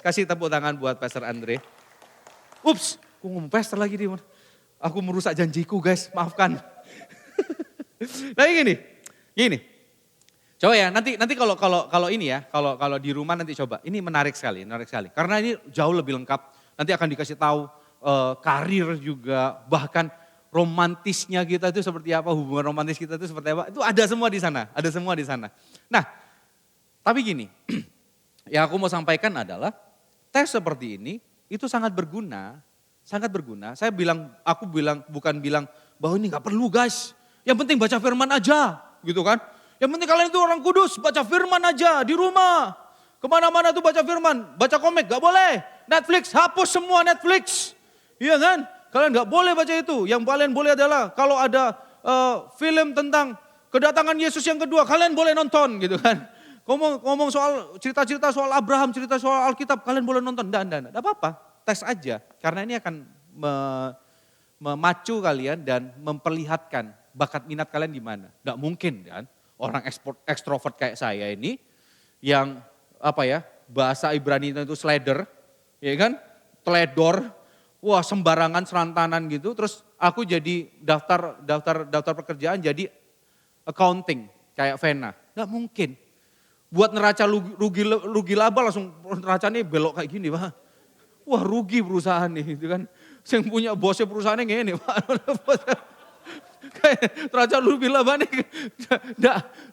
Kasih tepuk tangan buat Pastor Andre. Ups, aku ngomong Pastor lagi dia. Aku merusak janjiku guys, maafkan. Nah gini. Coba ya, nanti kalau ini ya, kalau di rumah nanti coba. Ini menarik sekali. Karena ini jauh lebih lengkap. Nanti akan dikasih tahu karir juga, bahkan romantisnya kita itu seperti apa, hubungan romantis kita itu seperti apa. Itu ada semua di sana. Nah, tapi gini, yang aku mau sampaikan adalah tes seperti ini itu sangat berguna. Aku bukan bilang bahwa ini nggak perlu guys. Yang penting baca firman aja, gitu kan. Yang penting kalian itu orang kudus, baca firman aja di rumah. Kemana-mana tuh baca firman, baca komik gak boleh. Netflix, hapus semua Netflix. Iya kan, kalian gak boleh baca itu. Yang kalian boleh adalah kalau ada film tentang kedatangan Yesus yang kedua, kalian boleh nonton gitu kan. Ngomong soal cerita-cerita soal Abraham, cerita soal Alkitab, kalian boleh nonton. Enggak apa-apa, tes aja. Karena ini akan memacu kalian dan memperlihatkan bakat minat kalian di mana. Enggak mungkin kan, orang ekstrovert kayak saya ini yang bahasa Ibrani itu sledder, ya kan, teledor, wah sembarangan serantanan gitu. Terus aku jadi daftar pekerjaan jadi accounting kayak Vena, nggak mungkin. Buat neraca rugi laba langsung neracanya belok kayak gini, Pak. wah rugi perusahaan nih gitu kan. Yang punya bosnya perusahaannya ngene, Pak. Kayak Raja lu bilang banget,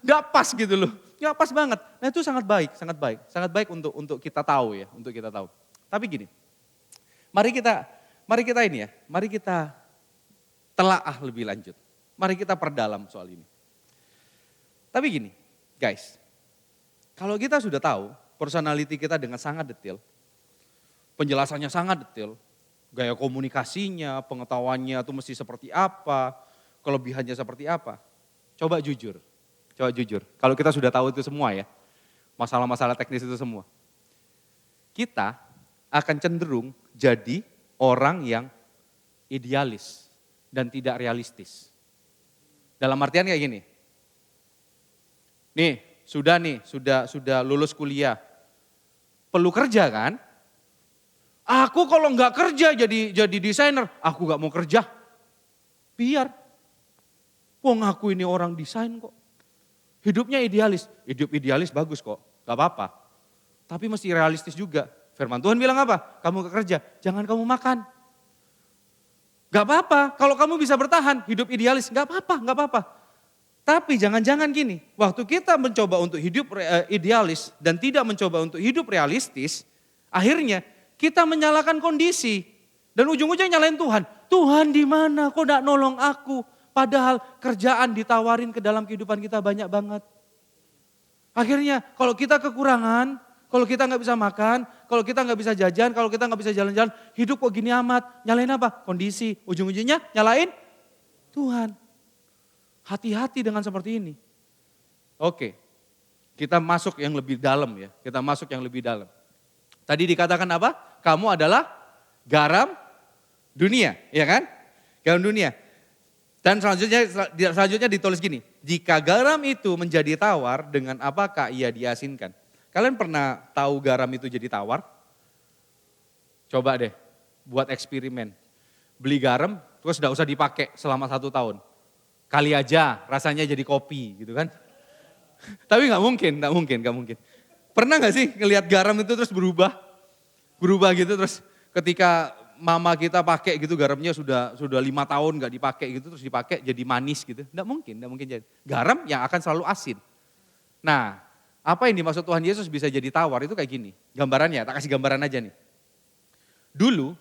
enggak pas gitu loh. Ya pas banget. Nah itu sangat baik, sangat baik. Sangat baik untuk kita tahu ya, untuk kita tahu. Tapi gini, mari kita telaah lebih lanjut. Mari kita perdalam soal ini. Tapi gini, guys, kalau kita sudah tahu personality kita dengan sangat detail, penjelasannya sangat detail, gaya komunikasinya, pengetahuannya itu mesti seperti apa, kelebihannya seperti apa. Coba jujur. Kalau kita sudah tahu itu semua ya, masalah-masalah teknis itu semua. Kita akan cenderung jadi orang yang idealis dan tidak realistis. Dalam artian kayak gini. Sudah lulus kuliah. Perlu kerja kan? Aku kalau nggak kerja jadi desainer, aku nggak mau kerja. Biar. Wong aku ini orang desain kok. Hidupnya idealis. Hidup idealis bagus kok, gak apa-apa. Tapi mesti realistis juga. Firman Tuhan bilang apa? Kamu kerja, jangan kamu makan. Gak apa-apa, kalau kamu bisa bertahan, hidup idealis, gak apa-apa. Tapi jangan-jangan gini, waktu kita mencoba untuk hidup idealis dan tidak mencoba untuk hidup realistis, akhirnya kita menyalahkan kondisi. Dan ujung-ujungnya nyalain Tuhan. Tuhan di mana? Kok gak nolong aku? Padahal kerjaan ditawarin ke dalam kehidupan kita banyak banget. Akhirnya kalau kita kekurangan, kalau kita nggak bisa makan, kalau kita nggak bisa jajan, kalau kita nggak bisa jalan-jalan, hidup kok gini amat. Nyalain apa? Kondisi. Ujung-ujungnya nyalain Tuhan. Hati-hati dengan seperti ini. Oke, kita masuk yang lebih dalam ya. Tadi dikatakan apa? Kamu adalah garam dunia, ya kan? Garam dunia. Dan selanjutnya ditulis gini, jika garam itu menjadi tawar, dengan apakah ia diasinkan? Kalian pernah tahu garam itu jadi tawar? Coba deh, buat eksperimen. Beli garam, terus gak usah dipakai selama 1 tahun. Kali aja rasanya jadi kopi gitu kan. Tapi gak mungkin. Pernah gak sih ngelihat garam itu terus berubah gitu, terus ketika mama kita pakai gitu garamnya sudah 5 tahun gak dipakai gitu, terus dipakai jadi manis gitu. Nggak mungkin jadi. Garam yang akan selalu asin. Nah, apa yang dimaksud Tuhan Yesus bisa jadi tawar itu kayak gini. Gambarannya, tak kasih gambaran aja nih. Dulu,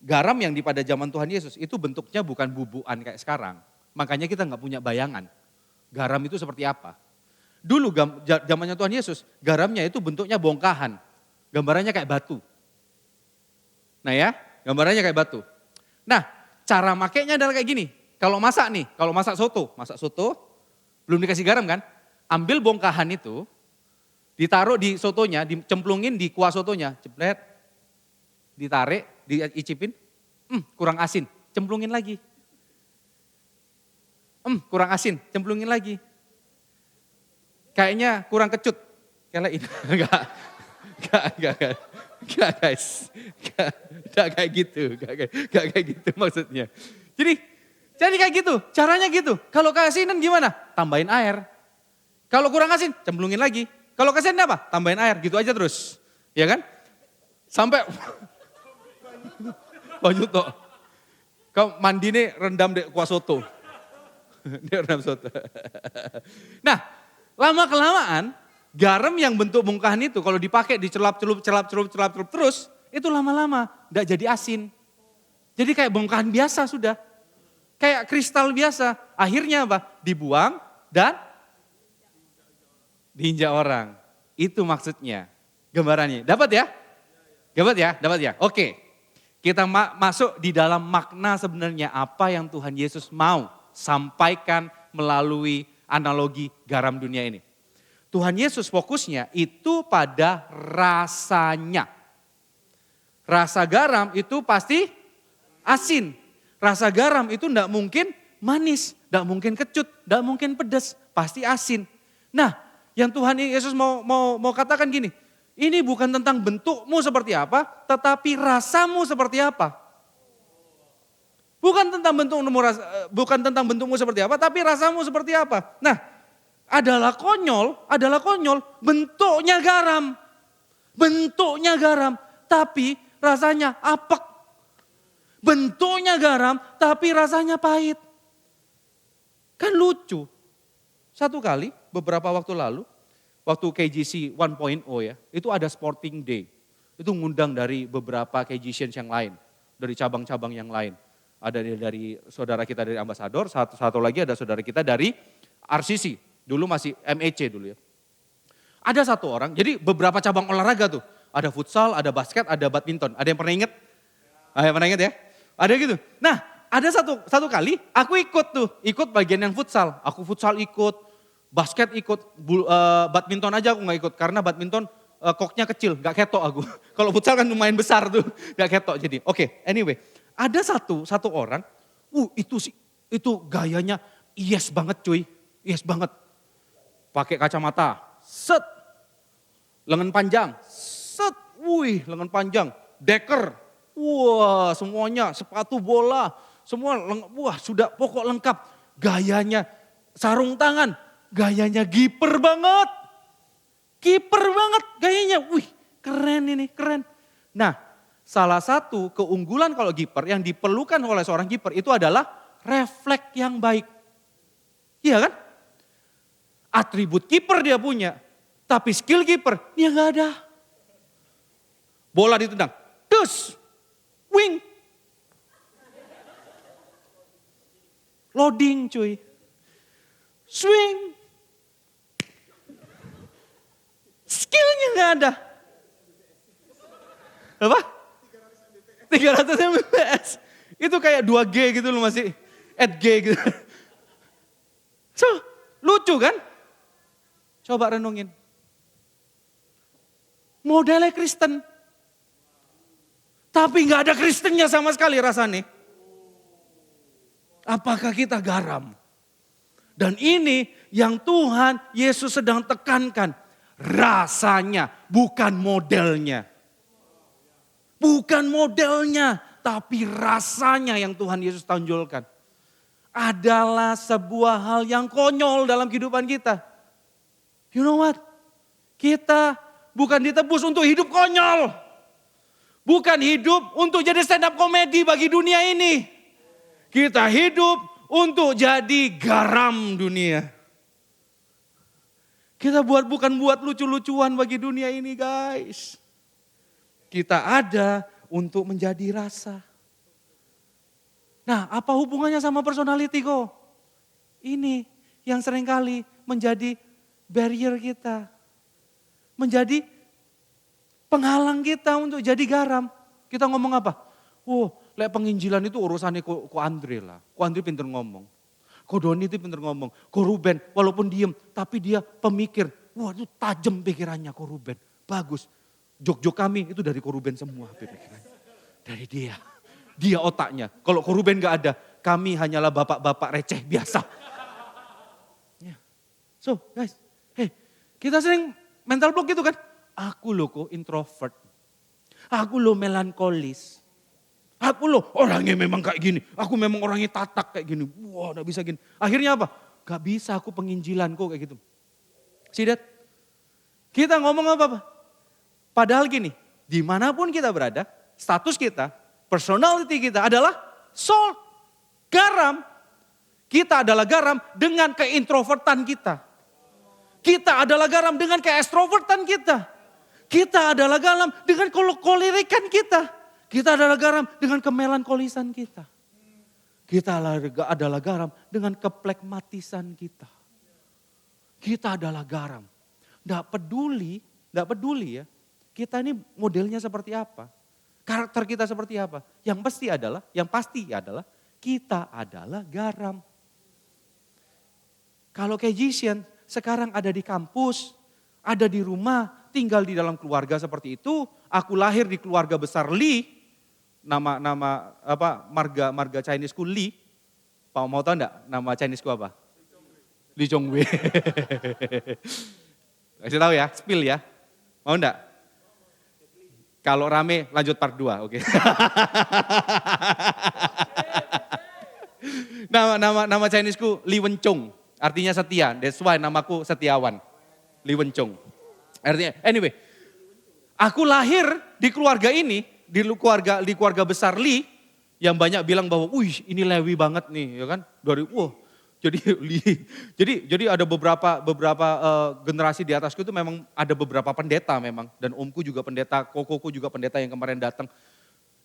garam yang pada zaman Tuhan Yesus itu bentuknya bukan bubukan kayak sekarang. Makanya kita nggak punya bayangan. Garam itu seperti apa. Dulu zamannya Tuhan Yesus, garamnya itu bentuknya bongkahan. Gambarannya kayak batu. Nah ya, gambarannya kayak batu. Nah, cara makainya adalah kayak gini. Kalau masak soto, belum dikasih garam kan? Ambil bongkahan itu, ditaruh di sotonya, dicemplungin di kuah sotonya, jepret, ditarik, diicipin, kurang asin, cemplungin lagi. Kurang asin, cemplungin lagi. Kayaknya kurang kecut, kelein. Enggak guys, enggak kayak gitu maksudnya. Jadi kayak gitu, caranya gitu. Kalau keasinan gimana? Tambahin air. Kalau kurang asin, cemplungin lagi. Kalau keasinan apa? Tambahin air, gitu aja terus. Ya kan? Sampai banyak toh. Kau mandi nih rendam di kuah soto. Dia rendam soto. Nah, lama-kelamaan garam yang bentuk bongkahan itu kalau dipakai dicelap-celup terus, itu lama-lama enggak jadi asin. Jadi kayak bongkahan biasa sudah. Kayak kristal biasa. Akhirnya apa? Dibuang dan diinjak orang. Itu maksudnya. Gambarannya. Dapat ya? Dapat ya? Oke. Kita masuk di dalam makna sebenarnya apa yang Tuhan Yesus mau sampaikan melalui analogi garam dunia ini. Tuhan Yesus fokusnya itu pada rasanya. Rasa garam itu pasti asin. Rasa garam itu enggak mungkin manis, enggak mungkin kecut, enggak mungkin pedas, pasti asin. Nah, yang Tuhan Yesus mau katakan gini, ini bukan tentang bentukmu seperti apa, tetapi rasamu seperti apa. Bukan tentang bentukmu seperti apa, tapi rasamu seperti apa. Nah, adalah konyol bentuknya garam. Tapi rasanya apek. Bentuknya garam, tapi rasanya pahit. Kan lucu. Satu kali, beberapa waktu lalu, waktu KGC 1.0 ya, itu ada sporting day. Itu ngundang dari beberapa KGCians yang lain, dari cabang-cabang yang lain. Ada dari saudara kita dari Ambasador, satu lagi ada saudara kita dari RCC, dulu masih MEC dulu ya. Ada satu orang, jadi beberapa cabang olahraga tuh. Ada futsal, ada basket, ada badminton. Ada yang pernah inget? Pernah inget ya? Ada gitu. Nah, ada satu kali aku ikut bagian yang futsal. Aku futsal ikut, basket ikut, badminton aja aku gak ikut. Karena badminton koknya kecil, gak ketok aku. Kalau futsal kan lumayan besar tuh, gak ketok jadi. Oke, anyway. Ada satu orang, itu gayanya yes banget cuy. Yes banget. Pakai kacamata, set. Lengan panjang, set. Wih, lengan panjang. Deker, wah semuanya, sepatu bola. Semua, wah sudah pokok lengkap. Gayanya sarung tangan, gayanya kiper banget. Kiper banget gayanya, wih keren ini, keren. Nah, salah satu keunggulan kalau kiper yang diperlukan oleh seorang kiper itu adalah refleks yang baik. Iya kan? Atribut kiper dia punya, tapi skill kiper dia nggak ada. Bola ditendang, dus, wing. Loading cuy. Swing. Skillnya nggak ada. Apa? 300 Mbps. Itu kayak 2G gitu loh masih. 8G gitu. So, lucu kan? Coba renungin. Modelnya Kristen. Tapi nggak ada Kristennya sama sekali rasanya. Apakah kita garam? Dan ini yang Tuhan Yesus sedang tekankan. Rasanya, bukan modelnya. Bukan modelnya, tapi rasanya yang Tuhan Yesus tonjolkan. Adalah sebuah hal yang konyol dalam kehidupan kita. You know what? Kita bukan ditebus untuk hidup konyol. Bukan hidup untuk jadi stand up komedi bagi dunia ini. Kita hidup untuk jadi garam dunia. Kita bukan buat lucu-lucuan bagi dunia ini guys. Kita ada untuk menjadi rasa. Nah, apa hubungannya sama personality kok? Ini yang seringkali menjadi barrier kita. Menjadi penghalang kita untuk jadi garam. Kita ngomong apa? Lek penginjilan itu urusannya ku Andre lah. Ku Andre pinter ngomong. Ko Doni itu pinter ngomong. Ko Ruben walaupun diem tapi dia pemikir. Wah itu tajam pikirannya Ko Ruben. Bagus. Jok-jok kami itu dari Ko Ruben semua pikirannya. Dari dia. Dia otaknya. Kalau Ko Ruben gak ada, kami hanyalah bapak-bapak receh biasa. Ya. So guys, kita sering mental block gitu kan. Aku loh kok introvert. Aku loh melankolis. Aku loh orangnya memang kayak gini. Aku memang orangnya tatak kayak gini. Wah gak bisa gini. Akhirnya apa? Gak bisa aku penginjilan kok kayak gitu. See that? Kita ngomong apa? Padahal gini, dimanapun kita berada, status kita, personality kita adalah salt, garam. Kita adalah garam dengan keintrovertan kita. Kita adalah garam dengan keextrovertan kita. Kita adalah garam dengan kolerikan kita. Kita adalah garam dengan kemelankolisan kita. Kita adalah garam dengan keplekmatisan kita. Kita adalah garam. Tidak peduli ya. Kita ini modelnya seperti apa. Karakter kita seperti apa. Yang pasti adalah kita adalah garam. Kalau KGCian sekarang ada di kampus, ada di rumah, tinggal di dalam keluarga seperti itu. Aku lahir di keluarga besar Lee. Nama marga Chinese ku Lee. Mau tahu enggak nama Chinese ku apa? Lee Chongwei. Kasih tahu ya, spill ya. Mau enggak? Kalau rame lanjut part 2, oke. Nama Chinese ku Li Wenchong, artinya setia. That's why namaku Setiawan. Li Wenchong. Artinya anyway, aku lahir di keluarga ini di keluarga besar Lee yang banyak bilang bahwa, wih ini Lewi banget nih, ya kan? Jadi ada beberapa generasi di atasku itu memang ada beberapa pendeta memang, dan omku juga pendeta, kokoku juga pendeta yang kemarin datang.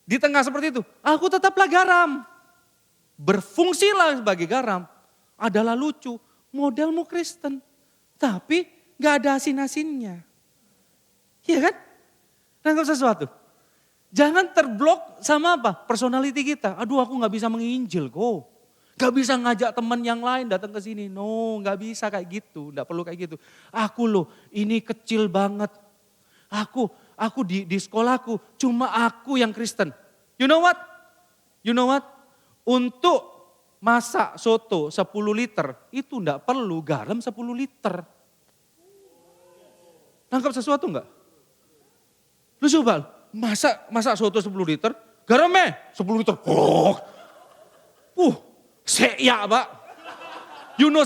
Di tengah seperti itu, aku tetaplah garam. Berfungsilah sebagai garam. Adalah lucu, modelmu Kristen. Tapi gak ada asin-asinnya. Iya kan? Nangkap sesuatu. Jangan terblok sama apa? Personality kita. Aduh aku gak bisa menginjil kok. Gak bisa ngajak teman yang lain datang ke sini. No, gak bisa kayak gitu. Gak perlu kayak gitu. Aku loh, ini kecil banget. Aku di sekolahku cuma aku yang Kristen. You know what? Untuk masak soto 10 liter itu enggak perlu garam 10 liter. Nangkap sesuatu enggak? Lu coba masak soto 10 liter, garamnya 10 liter. Seya Pak.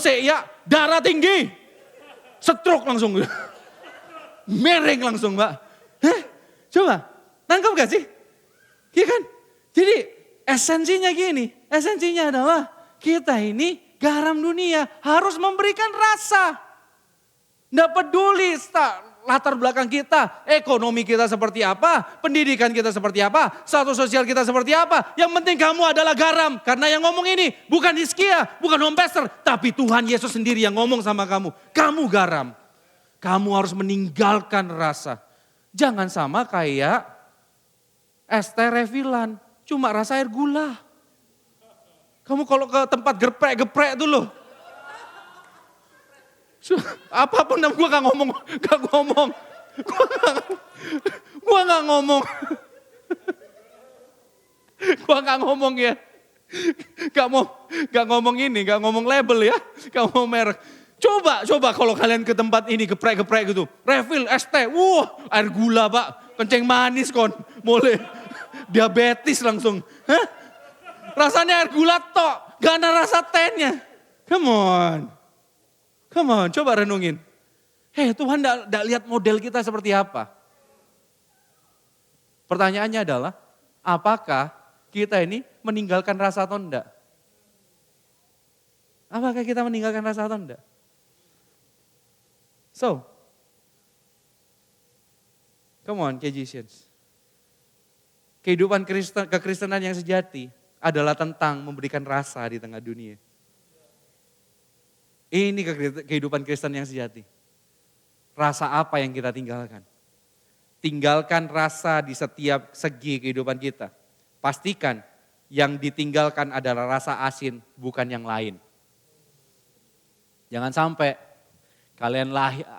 Seya, darah tinggi. Stroke langsung. Mereng langsung Pak. Coba, nangkap gak sih? Iya kan? Jadi esensinya gini, esensinya adalah kita ini garam dunia harus memberikan rasa. Nggak peduli latar belakang kita, ekonomi kita seperti apa, pendidikan kita seperti apa, status sosial kita seperti apa. Yang penting kamu adalah garam. Karena yang ngomong ini bukan Hizkia, bukan home pastor, tapi Tuhan Yesus sendiri yang ngomong sama kamu. Kamu garam. Kamu harus meninggalkan rasa. Jangan sama kayak es teh refillan, cuma rasa air gula. Kamu kalau ke tempat geprek tuh loh. Apapun gue gak ngomong. Gue gak ngomong ya. Gak ngomong ini, gak ngomong label ya. Gak ngomong merek. Coba kalau kalian ke tempat ini geprek gitu. Refill, es teh, air gula Pak. Kencing manis kon, boleh. Diabetes langsung. Hah? Rasanya air gula tok, gak ada rasa tehnya. Come on, coba renungin. Tuhan gak lihat model kita seperti apa. Pertanyaannya adalah, apakah kita ini meninggalkan rasa atau enggak? Apakah kita meninggalkan rasa atau enggak? So, come on, KGCians. Kehidupan kekristenan yang sejati adalah tentang memberikan rasa di tengah dunia. Ini kehidupan Kristen yang sejati. Rasa apa yang kita tinggalkan? Tinggalkan rasa di setiap segi kehidupan kita. Pastikan yang ditinggalkan adalah rasa asin, bukan yang lain. Jangan sampai kalian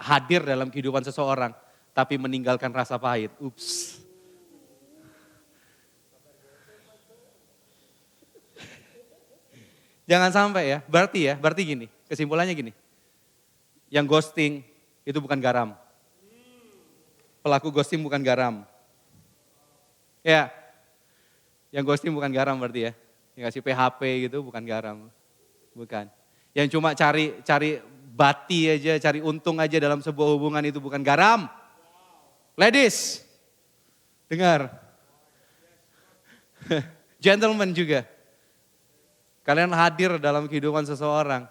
hadir dalam kehidupan seseorang, tapi meninggalkan rasa pahit. Ups. Jangan sampai ya, berarti gini, kesimpulannya gini. Yang ghosting itu bukan garam. Pelaku ghosting bukan garam. Ya, yang ghosting bukan garam berarti ya. Yang kasih PHP gitu bukan garam. Bukan. Yang cuma cari bati aja, cari untung aja dalam sebuah hubungan itu bukan garam. Ladies, dengar. Gentlemen juga. Kalian hadir dalam kehidupan seseorang,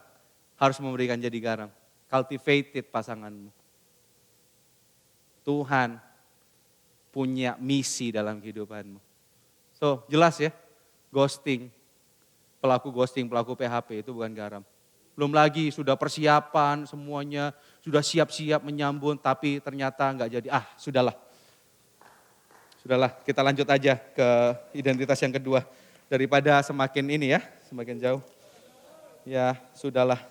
harus memberikan jadi garam. Cultivated pasanganmu. Tuhan punya misi dalam kehidupanmu. So, jelas ya, pelaku PHP itu bukan garam. Belum lagi sudah persiapan semuanya, sudah siap-siap menyambut, tapi ternyata enggak jadi. Sudahlah, kita lanjut aja ke identitas yang kedua. Daripada semakin ini ya, semakin jauh. Ya, sudahlah.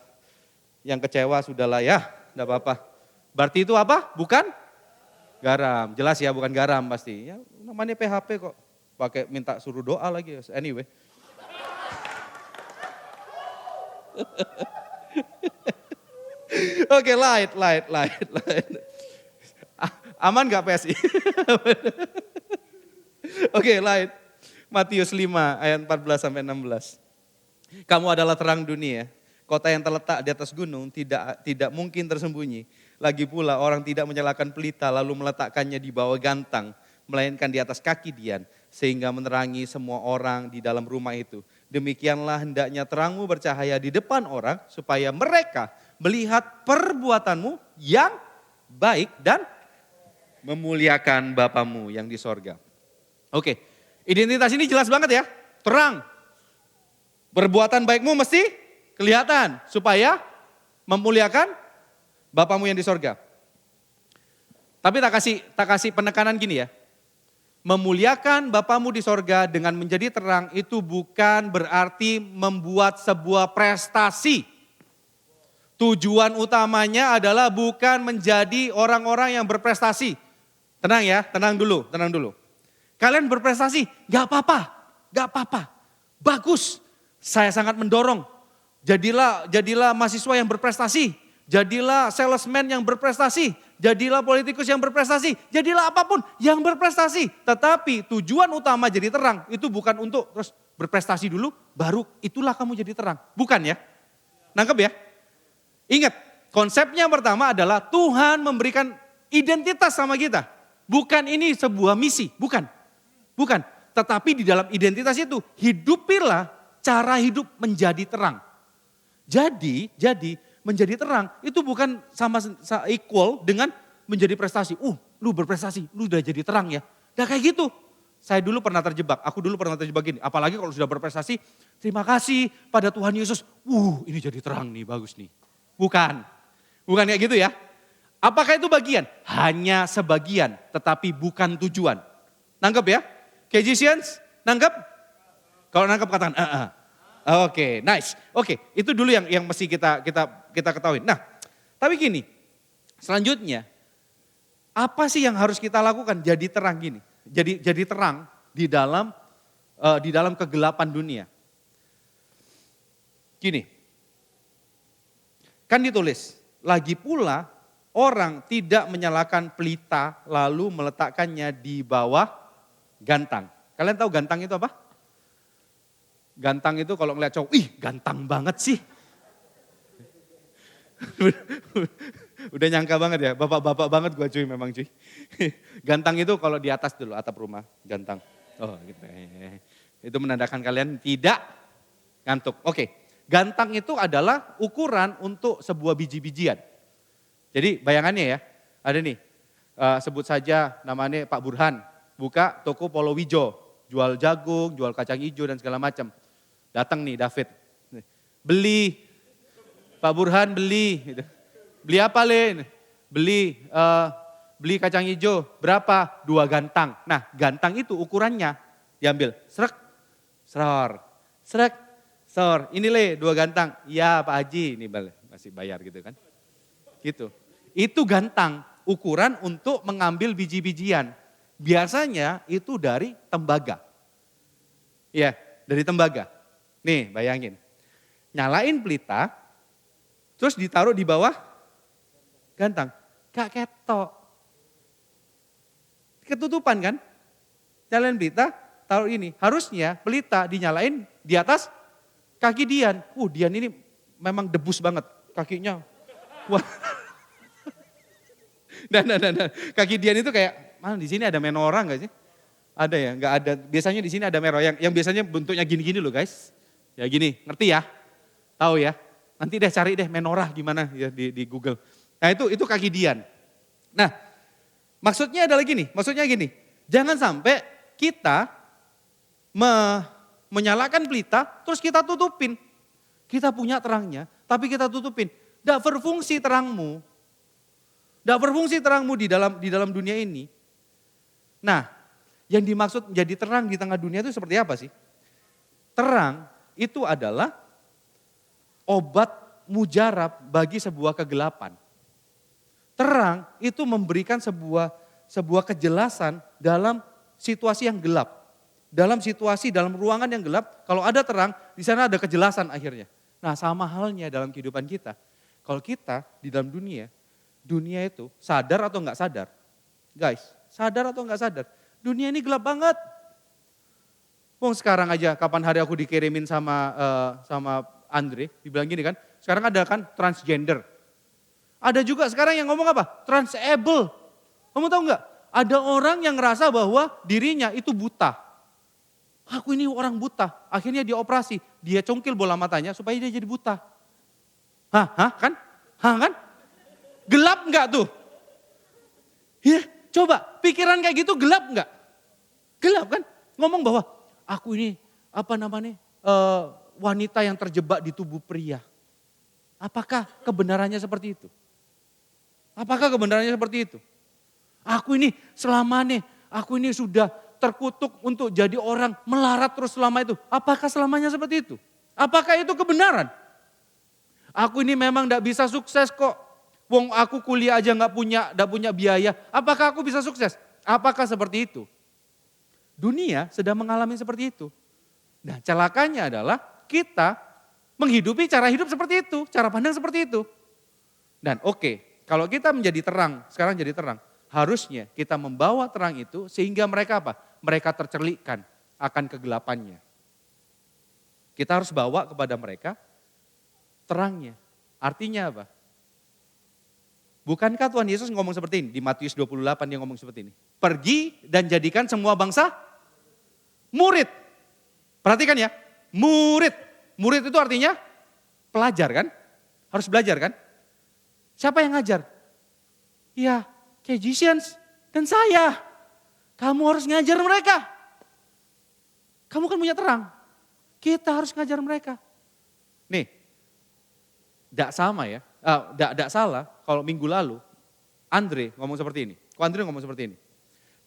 Yang kecewa sudahlah ya, enggak apa-apa. Berarti itu apa? Bukan garam. Jelas ya, bukan garam pasti. Ya, namanya PHP kok. Pakai minta suruh doa lagi. Anyway. Oke, light. Aman gak PSI? Oke, light. Matius 5 ayat 14 sampai 16. Kamu adalah terang dunia. Kota yang terletak di atas gunung tidak mungkin tersembunyi. Lagi pula orang tidak menyalakan pelita lalu meletakkannya di bawah gantang, melainkan di atas kaki Dian, sehingga menerangi semua orang di dalam rumah itu. Demikianlah hendaknya terangmu bercahaya di depan orang, supaya mereka melihat perbuatanmu yang baik dan memuliakan Bapamu yang di sorga. Oke, identitas ini jelas banget ya, terang. Perbuatan baikmu mesti kelihatan, supaya memuliakan Bapamu yang di sorga. Tapi tak kasih penekanan gini ya. Memuliakan Bapamu di sorga dengan menjadi terang itu bukan berarti membuat sebuah prestasi. Tujuan utamanya adalah bukan menjadi orang-orang yang berprestasi. Tenang ya, tenang dulu. Kalian berprestasi, gak apa-apa. Bagus, saya sangat mendorong. Jadilah mahasiswa yang berprestasi. Jadilah salesman yang berprestasi, jadilah politikus yang berprestasi, jadilah apapun yang berprestasi. Tetapi tujuan utama jadi terang itu bukan untuk terus berprestasi dulu, baru itulah kamu jadi terang. Bukan ya, nangkep ya? Ingat, konsepnya pertama adalah Tuhan memberikan identitas sama kita. Bukan ini sebuah misi, bukan. Tetapi di dalam identitas itu, hidupilah cara hidup menjadi terang. Jadi menjadi terang itu bukan sama equal dengan menjadi prestasi. Lu berprestasi, lu udah jadi terang ya. Nah kayak gitu. Aku dulu pernah terjebak gini. Apalagi kalau sudah berprestasi, terima kasih pada Tuhan Yesus. Ini jadi terang nih, bagus nih. Bukan kayak gitu ya. Apakah itu bagian? Hanya sebagian, tetapi bukan tujuan. Nangkep ya? Kejisians, nangkep? Kalau nangkep katakan, Oke, nice. Oke, itu dulu yang mesti kita ketahui. Nah, tapi gini, selanjutnya apa sih yang harus kita lakukan? Jadi terang gini, jadi terang di dalam kegelapan dunia. Gini, kan ditulis, lagi pula orang tidak menyalakan pelita lalu meletakkannya di bawah gantang. Kalian tahu gantang itu apa? Gantang itu kalau ngeliat cowok, gantang banget sih. Udah nyangka banget ya, bapak-bapak banget gua cuy memang cuy. Gantang itu kalau di atas dulu, atap rumah, gantang. Oh gitu. Itu menandakan kalian tidak ngantuk. Oke, gantang itu adalah ukuran untuk sebuah biji-bijian. Jadi bayangannya ya, ada nih, sebut saja namanya Pak Burhan, buka toko Polowijo, jual jagung, jual kacang hijau dan segala macam. Datang nih David, beli, Pak Burhan beli, gitu. Beli apa Le? Beli kacang hijau, berapa? 2 gantang. Nah gantang itu ukurannya diambil, srek, sor, ini Le 2 gantang. Ya Pak Haji, ini masih bayar gitu kan. Gitu. Itu gantang, ukuran untuk mengambil biji-bijian. Biasanya itu dari tembaga. Iya, dari tembaga. Nih bayangin, nyalain pelita, terus ditaruh di bawah gantang. Gak ketok. Ketutupan kan? Nyalain pelita, taruh ini. Harusnya pelita dinyalain di atas kaki Dian. Dian ini memang debus banget kakinya. Wah. Dan kaki Dian itu kayak, di sini ada menorah gak sih? Ada ya? Gak ada. Biasanya di sini ada menorah yang biasanya bentuknya gini-gini loh guys. Ya gini, ngerti ya? Tahu ya? Nanti deh cari deh menorah gimana ya di Google. Nah itu kaki Dian. Nah maksudnya gini, jangan sampai kita menyalakan pelita terus kita tutupin. Kita punya terangnya tapi kita tutupin. Tidak berfungsi terangmu. Tidak berfungsi terangmu di dalam dunia ini. Nah yang dimaksud menjadi terang di tengah dunia itu seperti apa sih? Terang itu adalah obat mujarab bagi sebuah kegelapan. Terang itu memberikan sebuah kejelasan dalam situasi yang gelap. Dalam ruangan yang gelap, kalau ada terang, di sana ada kejelasan akhirnya. Nah sama halnya dalam kehidupan kita. Kalau kita di dalam dunia itu sadar atau enggak sadar? Guys, sadar atau enggak sadar? Dunia ini gelap banget. Sekarang aja kapan hari aku dikirimin sama Andre, dibilang gini kan, sekarang ada kan transgender. Ada juga sekarang yang ngomong apa? Transable. Kamu tahu nggak? Ada orang yang ngerasa bahwa dirinya itu buta. Aku ini orang buta. Akhirnya dia operasi. Dia congkil bola matanya supaya dia jadi buta. Kan? Gelap enggak tuh? Ya, coba pikiran kayak gitu gelap enggak? Gelap kan? Ngomong bahwa aku ini wanita yang terjebak di tubuh pria. Apakah kebenarannya seperti itu? Apakah kebenarannya seperti itu? Aku ini aku ini sudah terkutuk untuk jadi orang melarat terus selama itu. Apakah selamanya seperti itu? Apakah itu kebenaran? Aku ini memang tidak bisa sukses kok. Wong aku kuliah aja nggak punya biaya. Apakah aku bisa sukses? Apakah seperti itu? Dunia sedang mengalami seperti itu. Nah, celakanya adalah kita menghidupi cara hidup seperti itu, cara pandang seperti itu. Dan kalau kita menjadi terang, sekarang jadi terang. Harusnya kita membawa terang itu sehingga mereka apa? Mereka tercelikkan akan kegelapannya. Kita harus bawa kepada mereka terangnya. Artinya apa? Bukankah Tuhan Yesus ngomong seperti ini? Di Matius 28 dia ngomong seperti ini. Pergi dan jadikan semua bangsa murid. Perhatikan ya, murid. Murid itu artinya pelajar kan? Harus belajar kan? Siapa yang ngajar? Ya, Kejisians dan saya. Kamu harus ngajar mereka. Kamu kan punya terang. Kita harus ngajar mereka. Nih, tidak sama ya. Tidak salah kalau minggu lalu Andre ngomong seperti ini. Kok Andre ngomong seperti ini?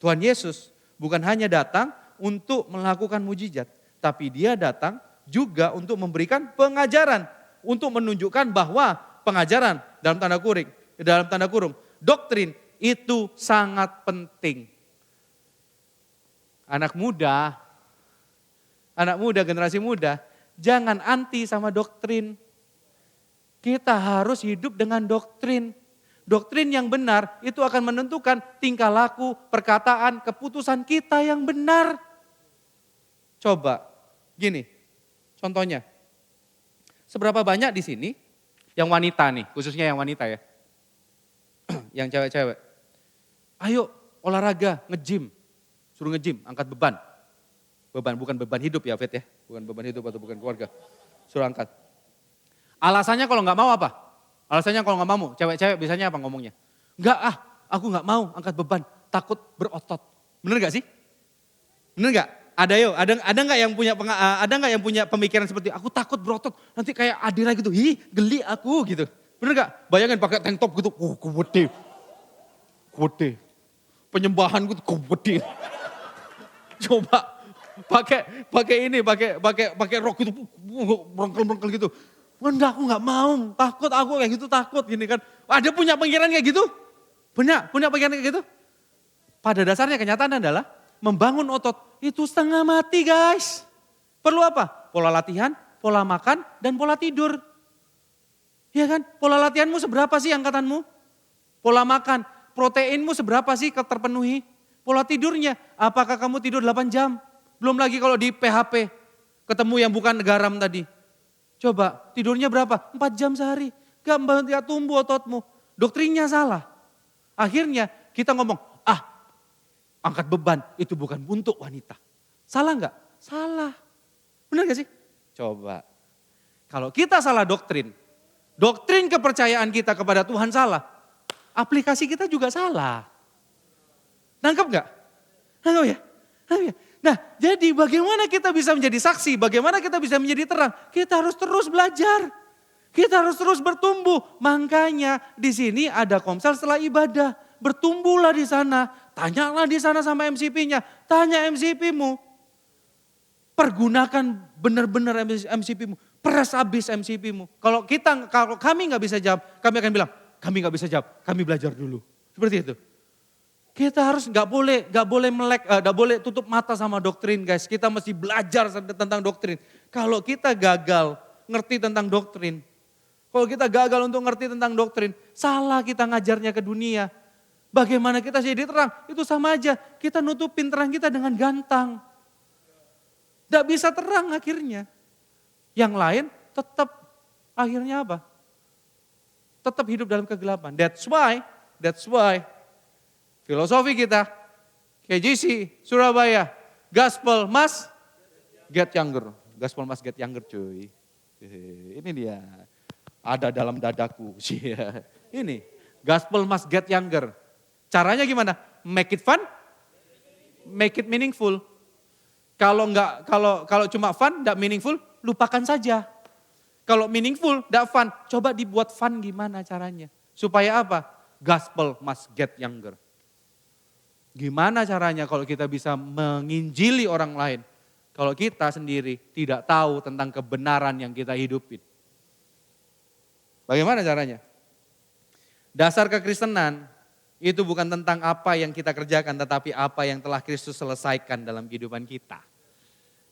Tuhan Yesus bukan hanya datang untuk melakukan mujizat. Tapi dia datang juga untuk memberikan pengajaran. Untuk menunjukkan bahwa pengajaran dalam tanda kurung, doktrin itu sangat penting. Anak muda, generasi muda, jangan anti sama doktrin. Kita harus hidup dengan doktrin. Doktrin yang benar itu akan menentukan tingkah laku, perkataan, keputusan kita yang benar. Coba, gini, contohnya. Seberapa banyak di sini yang wanita nih, khususnya yang wanita ya. Yang cewek-cewek. Ayo olahraga, nge-gym. Suruh nge-gym, angkat beban. Bukan beban hidup ya Fit ya. Bukan beban hidup atau bukan keluarga. Suruh angkat. Alasannya kalau nggak mau apa? Alasannya kalau nggak mau, cewek-cewek biasanya apa ngomongnya? Enggak aku nggak mau angkat beban, takut berotot. Bener gak sih? Bener gak? Ada nggak yang punya pemikiran seperti aku takut berotot, nanti kayak Adira gitu, geli aku gitu. Bener gak? Bayangin pakai tank top gitu, gede. Penyembahan gitu, gede. Coba pakai rok gitu, berengkel gitu. Enggak, aku nggak mau, aku kayak gitu takut gini kan. Ada punya pikiran kayak gitu? Punya pikiran kayak gitu? Pada dasarnya kenyataan adalah membangun otot itu setengah mati guys. Perlu apa? Pola latihan, pola makan, dan pola tidur. Iya kan? Pola latihanmu seberapa sih angkatanmu? Pola makan, proteinmu seberapa sih terpenuhi? Pola tidurnya, apakah kamu tidur 8 jam? Belum lagi kalau di PHP, ketemu yang bukan garam tadi. Coba, tidurnya berapa? 4 jam sehari. Gak tumbuh ototmu. Doktrinnya salah. Akhirnya kita ngomong, angkat beban itu bukan untuk wanita. Salah nggak? Salah. Benar gak sih? Coba. Kalau kita salah doktrin kepercayaan kita kepada Tuhan salah, aplikasi kita juga salah. Nangkep nggak? Nangkep ya? Nah, jadi bagaimana kita bisa menjadi saksi, bagaimana kita bisa menjadi terang? Kita harus terus belajar. Kita harus terus bertumbuh. Makanya di sini ada komsel setelah ibadah. Bertumbuhlah di sana. Tanyalah di sana sama MCP-nya. Tanya MCP-mu. Pergunakan benar-benar MCP-mu. Peras habis MCP-mu. Kalau kami nggak bisa jawab, kami akan bilang, kami nggak bisa jawab, kami belajar dulu. Seperti itu. Kita harus nggak boleh tutup mata sama doktrin guys. Kita mesti belajar tentang doktrin. Kalau kita gagal ngerti tentang doktrin, kalau kita gagal untuk ngerti tentang doktrin, salah kita ngajarnya ke dunia. Bagaimana kita jadi terang? Itu sama aja. Kita nutupin terang kita dengan gantang. Tidak bisa terang akhirnya. Yang lain tetap akhirnya apa? Tetap hidup dalam kegelapan. That's why Filosofi kita, KJC, Surabaya, Gospel must get younger. Gospel must get younger cuy. Ini dia, ada dalam dadaku. Ini, Gospel must get younger. Caranya gimana? Make it fun, make it meaningful. Kalau cuma fun, tidak meaningful, lupakan saja. Kalau meaningful, tidak fun, coba dibuat fun gimana caranya. Supaya apa? Gospel must get younger. Gimana caranya kalau kita bisa menginjili orang lain? Kalau kita sendiri tidak tahu tentang kebenaran yang kita hidupin. Bagaimana caranya? Dasar kekristenan itu bukan tentang apa yang kita kerjakan, tetapi apa yang telah Kristus selesaikan dalam kehidupan kita.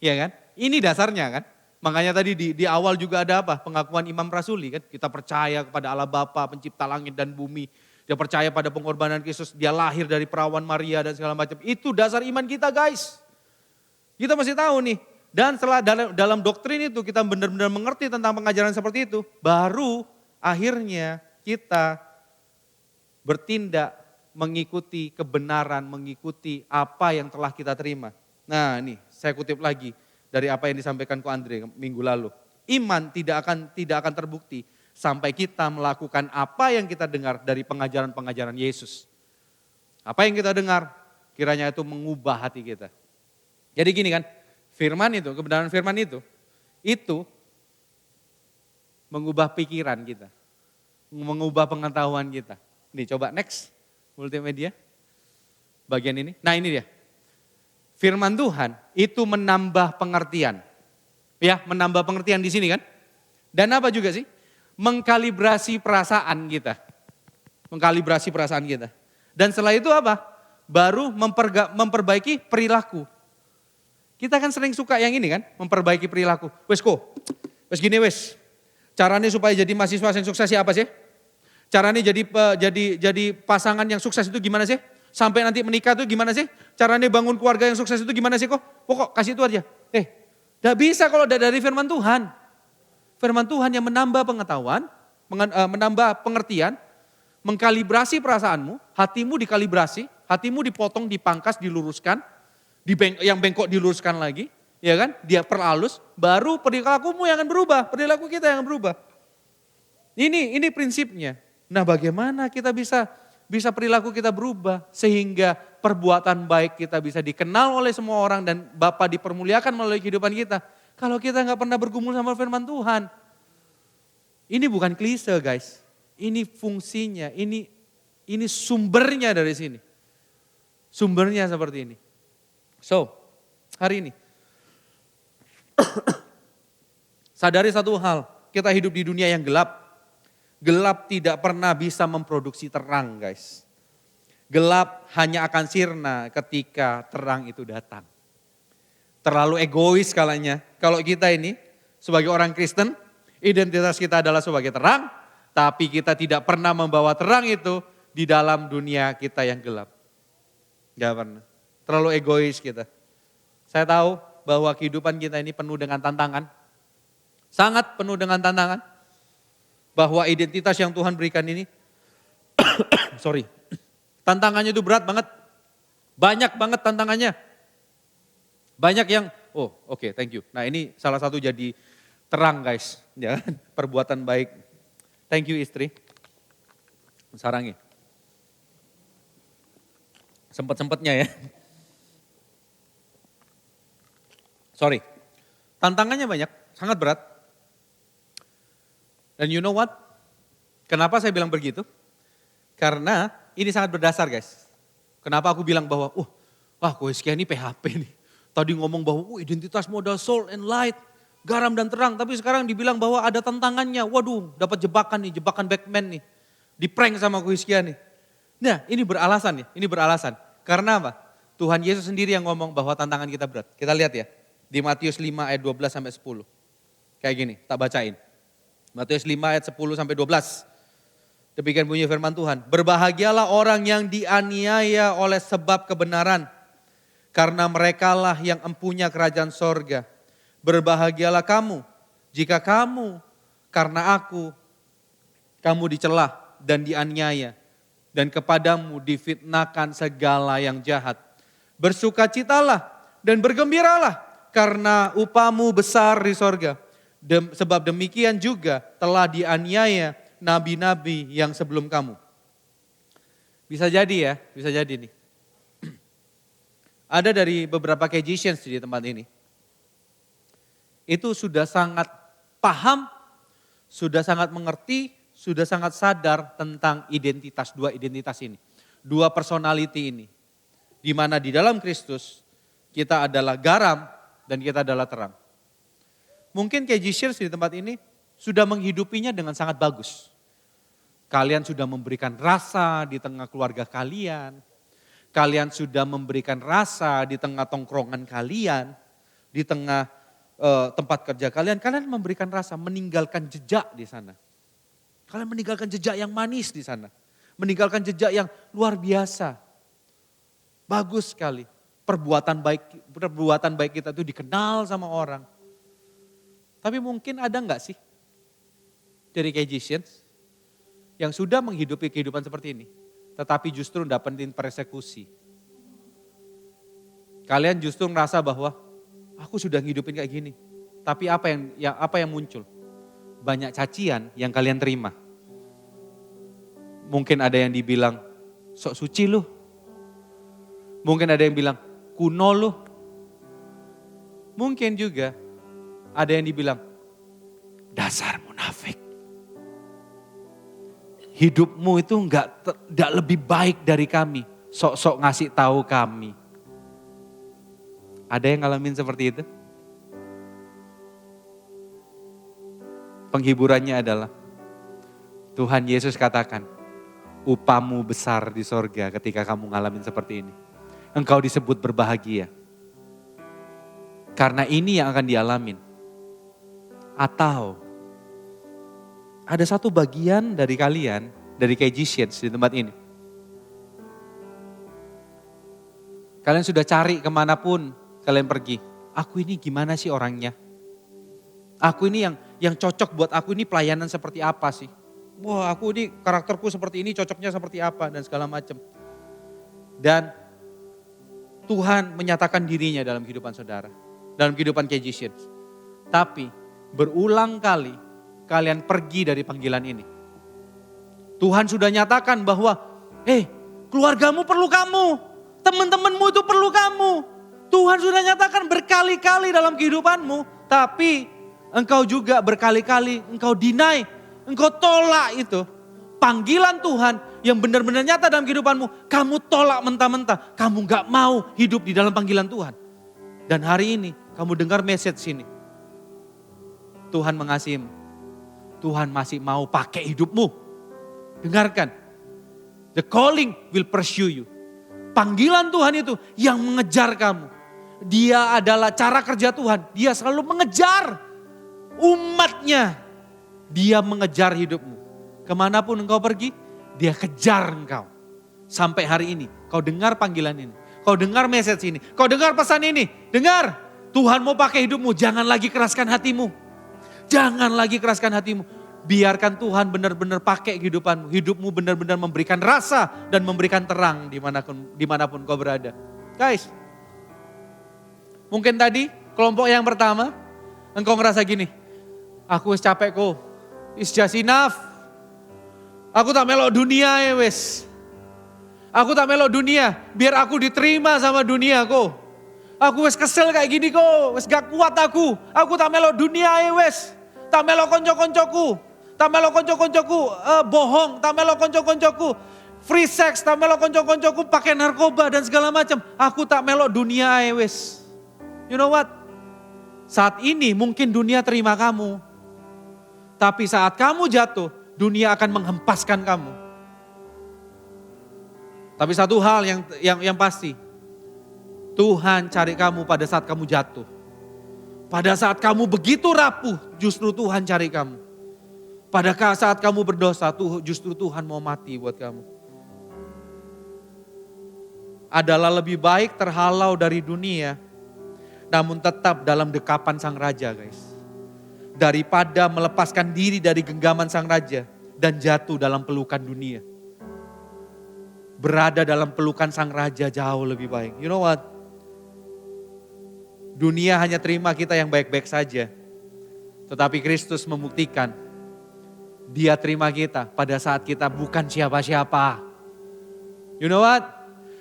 Iya kan? Ini dasarnya kan? Makanya tadi di awal juga ada apa? Pengakuan imam rasuli kan? Kita percaya kepada Allah Bapa, pencipta langit dan bumi. Dia percaya pada pengorbanan Kristus, dia lahir dari perawan Maria dan segala macam. Itu dasar iman kita guys. Kita masih tahu nih. Dan setelah dalam doktrin itu kita benar-benar mengerti tentang pengajaran seperti itu. Baru akhirnya kita bertindak mengikuti kebenaran, mengikuti apa yang telah kita terima. Nah ini saya kutip lagi dari apa yang disampaikan Ko Andre minggu lalu. Iman tidak akan terbukti sampai kita melakukan apa yang kita dengar dari pengajaran-pengajaran Yesus. Apa yang kita dengar, kiranya itu mengubah hati kita. Jadi gini kan, firman itu, kebenaran firman itu mengubah pikiran kita. Mengubah pengetahuan kita. Nih coba next, multimedia. Bagian ini, nah ini dia. Firman Tuhan itu menambah pengertian. Ya, menambah pengertian di sini kan. Dan apa juga sih? Mengkalibrasi perasaan kita. Mengkalibrasi perasaan kita. Dan setelah itu apa? Baru memperbaiki perilaku. Kita kan sering suka yang ini kan, memperbaiki perilaku. Wes gini wes. Caranya supaya jadi mahasiswa yang sukses ya apa sih? Caranya jadi pasangan yang sukses itu gimana sih? Sampai nanti menikah itu gimana sih? Caranya bangun keluarga yang sukses itu gimana sih kok? Pokok kasih itu aja. Tidak bisa kalau dari firman Tuhan. Firman Tuhan yang menambah pengetahuan, menambah pengertian, mengkalibrasi perasaanmu, hatimu dikalibrasi, hatimu dipotong, dipangkas, diluruskan, yang bengkok diluruskan lagi, ya kan? Dia perhalus, baru perilakumu yang akan berubah, perilaku kita yang berubah. Ini prinsipnya. Nah, bagaimana kita bisa perilaku kita berubah sehingga perbuatan baik kita bisa dikenal oleh semua orang dan Bapa dipermuliakan melalui kehidupan kita. Kalau kita nggak pernah bergumul sama firman Tuhan. Ini bukan klise guys. Ini fungsinya, ini sumbernya dari sini. Sumbernya seperti ini. So, hari ini. Sadari satu hal, kita hidup di dunia yang gelap. Gelap tidak pernah bisa memproduksi terang guys. Gelap hanya akan sirna ketika terang itu datang. Terlalu egois kalanya. Kalau kita ini sebagai orang Kristen, identitas kita adalah sebagai terang, tapi kita tidak pernah membawa terang itu di dalam dunia kita yang gelap. Gak pernah. Terlalu egois kita. Saya tahu bahwa kehidupan kita ini penuh dengan tantangan. Sangat penuh dengan tantangan. Bahwa identitas yang Tuhan berikan ini, tantangannya itu berat banget. Banyak banget tantangannya. Banyak yang, oke, thank you. Nah ini salah satu jadi terang guys, ya kan? Perbuatan baik. Thank you istri. Sarangi. Sempet-sempetnya ya. Sorry. Tantangannya banyak, sangat berat. Dan you know what? Kenapa saya bilang begitu? Karena ini sangat berdasar guys. Kenapa aku bilang bahwa, Koeskia ini PHP nih. Tadi ngomong bahwa identitas modal salt and light, garam dan terang. Tapi sekarang dibilang bahwa ada tantangannya. Waduh, dapat jebakan nih, jebakan Batman nih. Di-prank sama Koeskia nih. Nah ini beralasan nih, ini beralasan. Karena apa? Tuhan Yesus sendiri yang ngomong bahwa tantangan kita berat. Kita lihat ya, di Matius 5 ayat 12 sampai 10. Kayak gini, tak bacain. Matius 5 ayat 10 sampai 12. Demikian bunyi firman Tuhan. Berbahagialah orang yang dianiaya oleh sebab kebenaran. Karena merekalah yang empunya kerajaan sorga. Berbahagialah kamu jika kamu karena aku, kamu dicela dan dianiaya dan kepadamu difitnahkan segala yang jahat. Bersukacitalah dan bergembiralah karena upahmu besar di sorga. Sebab demikian juga telah dianiaya nabi-nabi yang sebelum kamu. Bisa jadi ya, bisa jadi nih. Ada dari beberapa Cajusians di tempat ini. Itu sudah sangat paham, sudah sangat mengerti, sudah sangat sadar tentang identitas, dua identitas ini. Dua personality ini. Di mana di dalam Kristus kita adalah garam dan kita adalah terang. Mungkin Cajusians di tempat ini sudah menghidupinya dengan sangat bagus. Kalian sudah memberikan rasa di tengah keluarga kalian. Kalian sudah memberikan rasa di tengah tongkrongan kalian. Di tengah tempat kerja kalian. Kalian memberikan rasa, meninggalkan jejak di sana. Kalian meninggalkan jejak yang manis di sana. Meninggalkan jejak yang luar biasa. Bagus sekali. Perbuatan baik kita itu dikenal sama orang. Tapi mungkin ada enggak sih dari Cajusians yang sudah menghidupi kehidupan seperti ini, tetapi justru dapetin persekusi. Kalian justru merasa bahwa aku sudah ngidupin kayak gini, tapi apa yang muncul? Banyak cacian yang kalian terima. Mungkin ada yang dibilang sok suci lu. Mungkin ada yang bilang kuno lu. Mungkin juga ada yang dibilang dasar munafik. Hidupmu itu enggak lebih baik dari kami. Sok-sok ngasih tahu kami. Ada yang ngalamin seperti itu? Penghiburannya adalah Tuhan Yesus katakan, upahmu besar di sorga ketika kamu ngalamin seperti ini. Engkau disebut berbahagia. Karena ini yang akan dialamin. Atau ada satu bagian dari kalian, dari Cajusians di tempat ini. Kalian sudah cari kemanapun kalian pergi. Aku ini gimana sih orangnya? Aku ini yang cocok buat aku ini pelayanan seperti apa sih? Wah, aku ini karakterku seperti ini, cocoknya seperti apa dan segala macam. Dan Tuhan menyatakan dirinya dalam kehidupan saudara, dalam kehidupan Cajusians. Tapi berulang kali kalian pergi dari panggilan ini. Tuhan sudah nyatakan bahwa, keluargamu perlu kamu, teman-temanmu itu perlu kamu. Tuhan sudah nyatakan berkali-kali dalam kehidupanmu, tapi engkau juga berkali-kali engkau deny, engkau tolak itu. Panggilan Tuhan yang benar-benar nyata dalam kehidupanmu, kamu tolak mentah-mentah, kamu gak mau hidup di dalam panggilan Tuhan. Dan hari ini kamu dengar message sini. Tuhan mengasihimu. Tuhan masih mau pakai hidupmu. Dengarkan. The calling will pursue you. Panggilan Tuhan itu yang mengejar kamu. Dia adalah cara kerja Tuhan. Dia selalu mengejar umatnya. Dia mengejar hidupmu. Kemanapun engkau pergi, dia kejar engkau. Sampai hari ini, kau dengar panggilan ini. Kau dengar message ini. Kau dengar pesan ini. Dengar, Tuhan mau pakai hidupmu. Jangan lagi keraskan hatimu. Jangan lagi keraskan hatimu. Biarkan Tuhan benar-benar pakai kehidupanmu. Hidupmu benar-benar memberikan rasa dan memberikan terang dimanapun kau berada. Guys, mungkin tadi kelompok yang pertama, engkau ngerasa gini, aku wis capek kok, it's just enough. Aku tak melok dunia ya wis. Aku tak melok dunia, biar aku diterima sama dunia kok. Aku wis kesel kayak gini kok, wis gak kuat aku. Aku tak melok dunia ya wis. Tak melok konco-koncoku, tak melok konco-koncoku bohong, tak melok konco-koncoku free sex, tak melok konco-koncoku pakai narkoba dan segala macam. Aku tak melok dunia ya wis. You know what? Saat ini mungkin dunia terima kamu. Tapi saat kamu jatuh, dunia akan menghempaskan kamu. Tapi satu hal yang pasti, Tuhan cari kamu pada saat kamu jatuh. Pada saat kamu begitu rapuh, justru Tuhan cari kamu. Pada saat kamu berdosa, justru Tuhan mau mati buat kamu. Adalah lebih baik terhalau dari dunia, namun tetap dalam dekapan Sang Raja, guys. Daripada melepaskan diri dari genggaman Sang Raja dan jatuh dalam pelukan dunia. berada dalam pelukan sang raja jauh lebih baik. You know what? Dunia hanya terima kita yang baik-baik saja. Tetapi Kristus membuktikan Dia terima kita pada saat kita bukan siapa-siapa. You know what?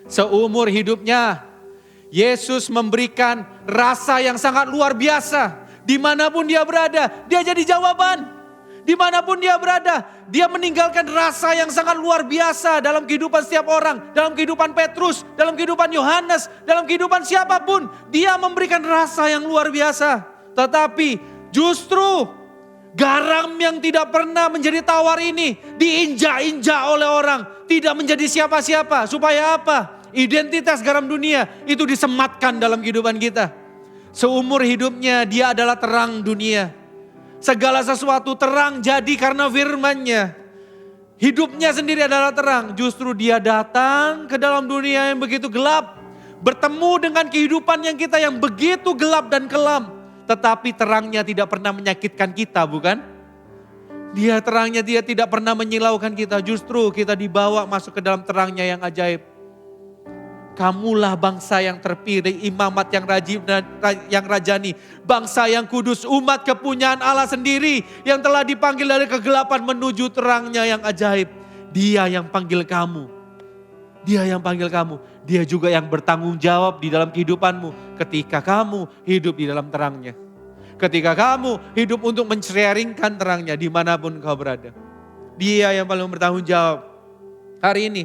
Seumur hidupnya Yesus memberikan rasa yang sangat luar biasa. Dimanapun dia berada, dia jadi jawaban. Dimanapun dia berada, dia meninggalkan rasa yang sangat luar biasa dalam kehidupan setiap orang. Dalam kehidupan Petrus, dalam kehidupan Yohanes, dalam kehidupan siapapun. Dia memberikan rasa yang luar biasa. Tetapi justru garam yang tidak pernah menjadi tawar ini diinjak-injak oleh orang. Tidak menjadi siapa-siapa. Supaya apa? Identitas garam dunia itu disematkan dalam kehidupan kita. Seumur hidupnya dia adalah terang dunia. Segala sesuatu terang jadi karena firman-Nya. Hidupnya sendiri adalah terang. Justru dia datang ke dalam dunia yang begitu gelap. Bertemu dengan kehidupan yang kita yang begitu gelap dan kelam. Tetapi terangnya tidak pernah menyakitkan kita, bukan? Dia terangnya dia tidak pernah menyilaukan kita. Justru kita dibawa masuk ke dalam terangnya yang ajaib. Kamulah bangsa yang terpilih, imamat yang rajani, bangsa yang kudus, umat kepunyaan Allah sendiri yang telah dipanggil dari kegelapan menuju terangnya yang ajaib. Dia yang panggil kamu. Dia yang panggil kamu. Dia juga yang bertanggung jawab di dalam kehidupanmu ketika kamu hidup di dalam terangnya. Ketika kamu hidup untuk men-sharingkan terangnya dimanapun kau berada. Dia yang paling bertanggung jawab. Hari ini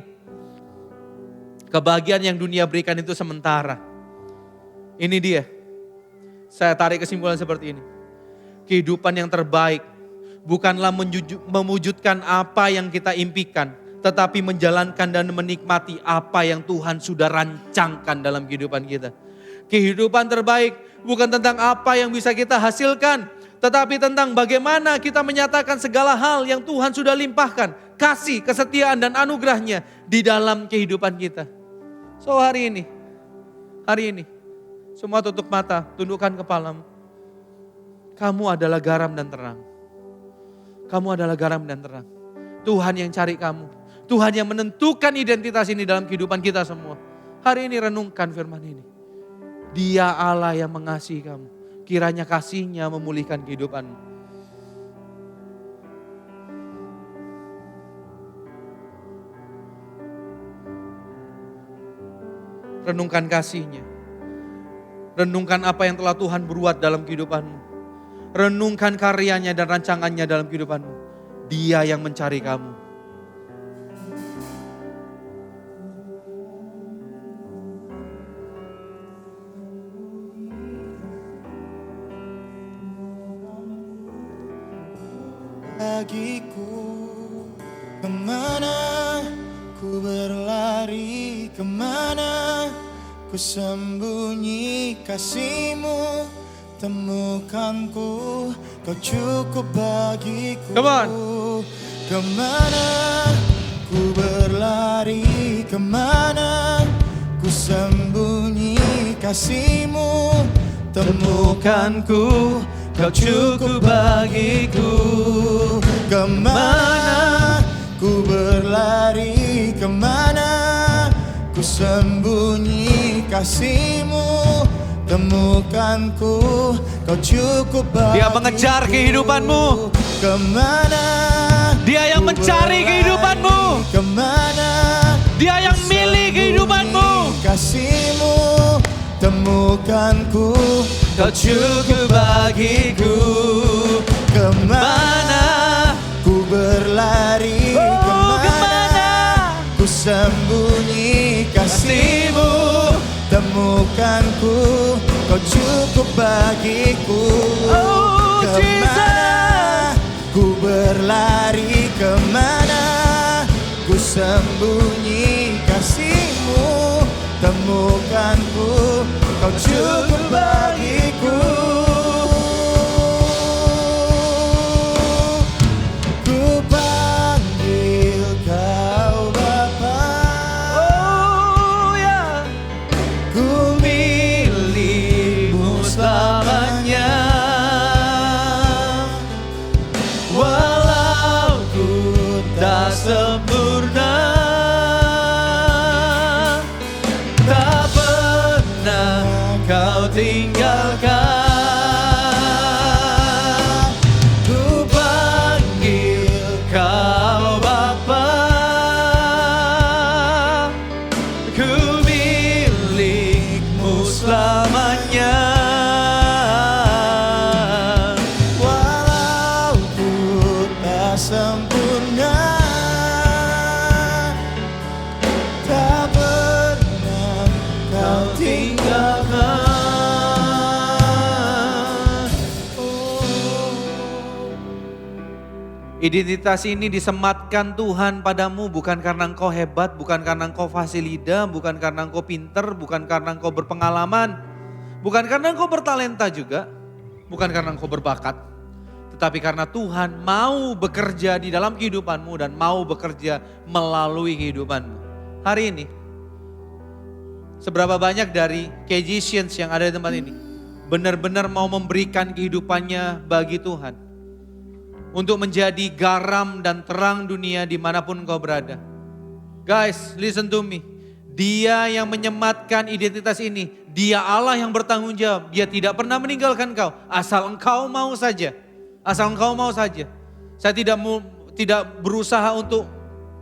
kebahagiaan yang dunia berikan itu sementara. Ini dia. Saya tarik kesimpulan seperti ini. Kehidupan yang terbaik bukanlah mewujudkan apa yang kita impikan. Tetapi menjalankan dan menikmati apa yang Tuhan sudah rancangkan dalam kehidupan kita. Kehidupan terbaik bukan tentang apa yang bisa kita hasilkan. Tetapi tentang bagaimana kita menyatakan segala hal yang Tuhan sudah limpahkan. Kasih, kesetiaan dan anugerahnya di dalam kehidupan kita. So hari ini, semua tutup mata, tundukkan kepalamu. Kamu adalah garam dan terang. Kamu adalah garam dan terang. Tuhan yang cari kamu. Tuhan yang menentukan identitas ini dalam kehidupan kita semua. Hari ini renungkan firman ini. Dia Allah yang mengasihi kamu. Kiranya kasih-Nya memulihkan kehidupanmu. Renungkan kasih-Nya. Renungkan apa yang telah Tuhan buat dalam kehidupanmu. Renungkan karyanya dan rancangannya dalam kehidupanmu. Dia yang mencari kamu. Bagiku, kemana ku berlari, kemana ku sembunyi kasih-Mu, temukan ku, Kau cukup bagiku. Come on. Kemana ku berlari, kemana ku sembunyi kasih-Mu, temukan ku, Kau cukup bagiku. Kemana ku berlari, kemana ku sembunyi kasih-Mu, temukan ku, Kau cukup bagiku. Dia mengejar kehidupanmu. Kemana Dia yang mencari kehidupanmu. Kemana Dia yang milih kehidupanmu. kasih-Mu, temukan ku, Kau cukup bagiku. Kemana ku berlari, kemana ku sembunyi kasih-Mu, temukan ku, Kau cukup bagiku. Kemana ku berlari, kemana ku sembunyi kasih-Mu, temukan ku, Kau cukup bagiku. Ku panggil Kau Bapa, Oh ya, ku milik-Mu selamanya. walau ku tak sempurna, ku milikmu selamanya. Walaupun tak sempurna, tak pernah kau tinggalkan. Identitas ini disematkan Tuhan padamu bukan karena engkau hebat, bukan karena engkau fasilida, bukan karena engkau pinter, bukan karena engkau berpengalaman, bukan karena engkau bertalenta juga, bukan karena engkau berbakat. Tetapi karena Tuhan mau bekerja di dalam kehidupanmu dan mau bekerja melalui kehidupanmu. Hari ini, seberapa banyak dari Kejisians yang ada di tempat ini benar-benar mau memberikan kehidupannya bagi Tuhan. Untuk menjadi garam dan terang dunia dimanapun engkau berada. Guys, listen to me. Dia yang menyematkan identitas ini. Dia Allah yang bertanggung jawab. Dia tidak pernah meninggalkan kau. Asal engkau mau saja. Asal engkau mau saja. Saya tidak berusaha untuk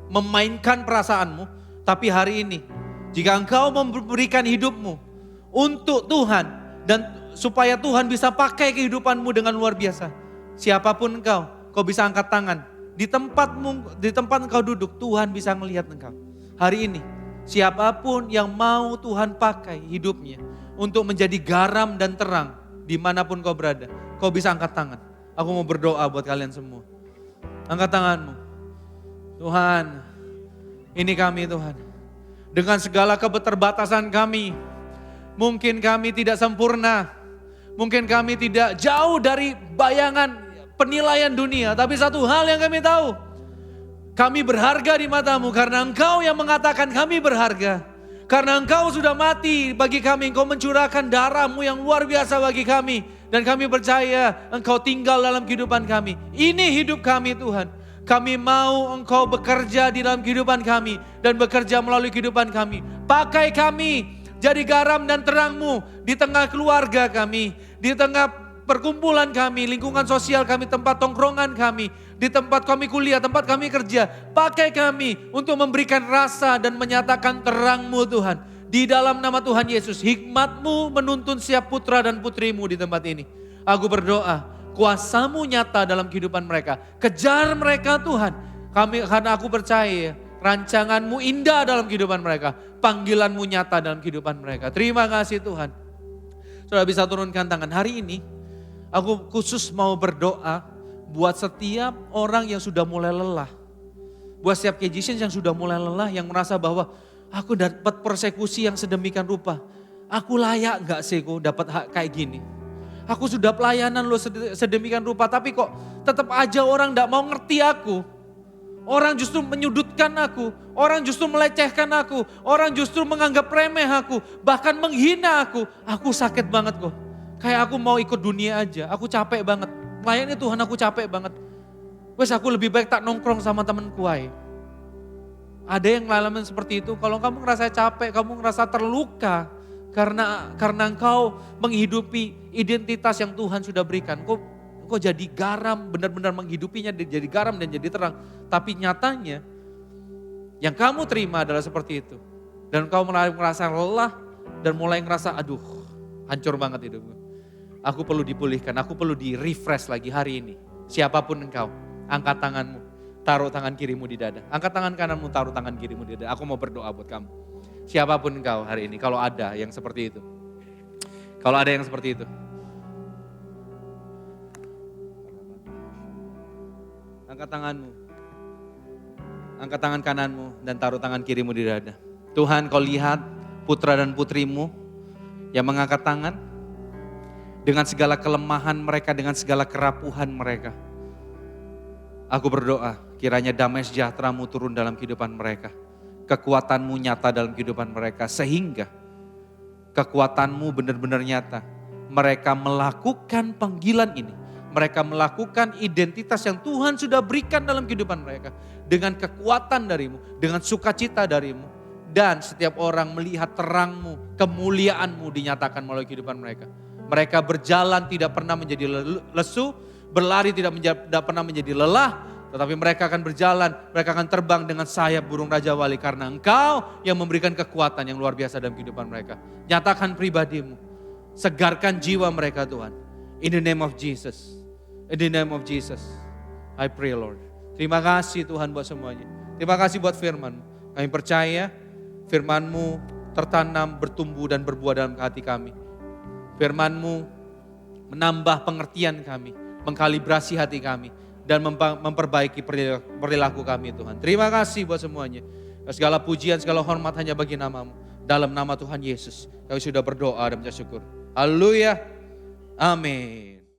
memainkan perasaanmu. Tapi hari ini, jika engkau memberikan hidupmu untuk Tuhan. Dan supaya Tuhan bisa pakai kehidupanmu dengan luar biasa. Siapapun engkau bisa angkat tangan. Di tempat engkau duduk, Tuhan bisa melihat engkau. Hari ini, siapapun yang mau Tuhan pakai hidupnya untuk menjadi garam dan terang dimanapun kau berada, kau bisa angkat tangan. Aku mau berdoa buat kalian semua. Angkat tanganmu. Tuhan, ini kami Tuhan. Dengan segala keterbatasan kami, mungkin kami tidak sempurna, mungkin kami tidak jauh dari bayangan penilaian dunia, tapi satu hal yang kami tahu, kami berharga di matamu karena engkau yang mengatakan kami berharga. Karena engkau sudah mati bagi kami, engkau mencurahkan darahmu yang luar biasa bagi kami. Dan kami percaya engkau tinggal dalam kehidupan kami. Ini hidup kami Tuhan. Kami mau engkau bekerja di dalam kehidupan kami dan bekerja melalui kehidupan kami. Pakai kami jadi garam dan terangmu di tengah keluarga kami, di tengah perkumpulan kami, lingkungan sosial kami, tempat tongkrongan kami, di tempat kami kuliah, tempat kami kerja. Pakai kami untuk memberikan rasa dan menyatakan terang-Mu Tuhan. Di dalam nama Tuhan Yesus, hikmat-Mu menuntun setiap putra dan putrimu di tempat ini. Aku berdoa, kuasa-Mu nyata dalam kehidupan mereka. Kejar mereka Tuhan. Karena aku percaya rancangan-Mu indah dalam kehidupan mereka. Panggilan-Mu nyata dalam kehidupan mereka. Terima kasih Tuhan. Saudara bisa turunkan tangan hari ini. Aku khusus mau berdoa buat setiap orang yang sudah mulai lelah. Buat setiap Kejisians yang sudah mulai lelah, yang merasa bahwa aku dapat persekusi yang sedemikian rupa. Aku layak gak sih kok dapat kayak gini? Aku sudah pelayanan lo sedemikian rupa, tapi kok tetap aja orang gak mau ngerti aku. Orang justru menyudutkan aku, orang justru melecehkan aku, orang justru menganggap remeh aku, bahkan menghina aku. Aku sakit banget kok. Kayak aku mau ikut dunia aja, aku capek banget. Melayani Tuhan aku capek banget. Wes aku lebih baik tak nongkrong sama temenku aja. Ada yang ngalamin seperti itu. Kalau kamu ngerasa capek, kamu ngerasa terluka. Karena engkau menghidupi identitas yang Tuhan sudah berikan. Kau jadi garam, benar-benar menghidupinya jadi garam dan jadi terang. Tapi nyatanya yang kamu terima adalah seperti itu. Dan kau mulai merasa lelah dan mulai ngerasa aduh hancur banget hidupku. Aku perlu dipulihkan, aku perlu di-refresh lagi hari ini. Siapapun engkau, angkat tanganmu, taruh tangan kirimu di dada. Angkat tangan kananmu, taruh tangan kirimu di dada. Aku mau berdoa buat kamu. Siapapun engkau hari ini, kalau ada yang seperti itu. Kalau ada yang seperti itu. Angkat tanganmu. Angkat tangan kananmu dan taruh tangan kirimu di dada. Tuhan, kau lihat putra dan putrimu yang mengangkat tangan. Dengan segala kelemahan mereka, dengan segala kerapuhan mereka. Aku berdoa, kiranya damai sejahtera-Mu turun dalam kehidupan mereka. Kekuatan-Mu nyata dalam kehidupan mereka. Sehingga kekuatan-Mu benar-benar nyata. Mereka melakukan panggilan ini. Mereka melakukan identitas yang Tuhan sudah berikan dalam kehidupan mereka. Dengan kekuatan dari-Mu, dengan sukacita dari-Mu. Dan setiap orang melihat terang-Mu, kemuliaan-Mu dinyatakan melalui kehidupan mereka. Mereka berjalan tidak pernah menjadi lesu, berlari tidak pernah menjadi lelah, Tetapi mereka akan berjalan, mereka akan terbang dengan sayap burung Raja Wali. Karena Engkau yang memberikan kekuatan yang luar biasa dalam kehidupan mereka. Nyatakan pribadimu, segarkan jiwa mereka Tuhan. In the name of Jesus. In the name of Jesus. I pray Lord. Terima kasih Tuhan buat semuanya. Terima kasih buat firman. Kami percaya firman-Mu tertanam, bertumbuh dan berbuah dalam hati kami. Firman-Mu menambah pengertian kami, mengkalibrasi hati kami, dan memperbaiki perilaku kami Tuhan. Terima kasih buat semuanya. Segala pujian, segala hormat hanya bagi nama-Mu. Dalam nama Tuhan Yesus, kami sudah berdoa dan bersyukur. Haleluya. Amin.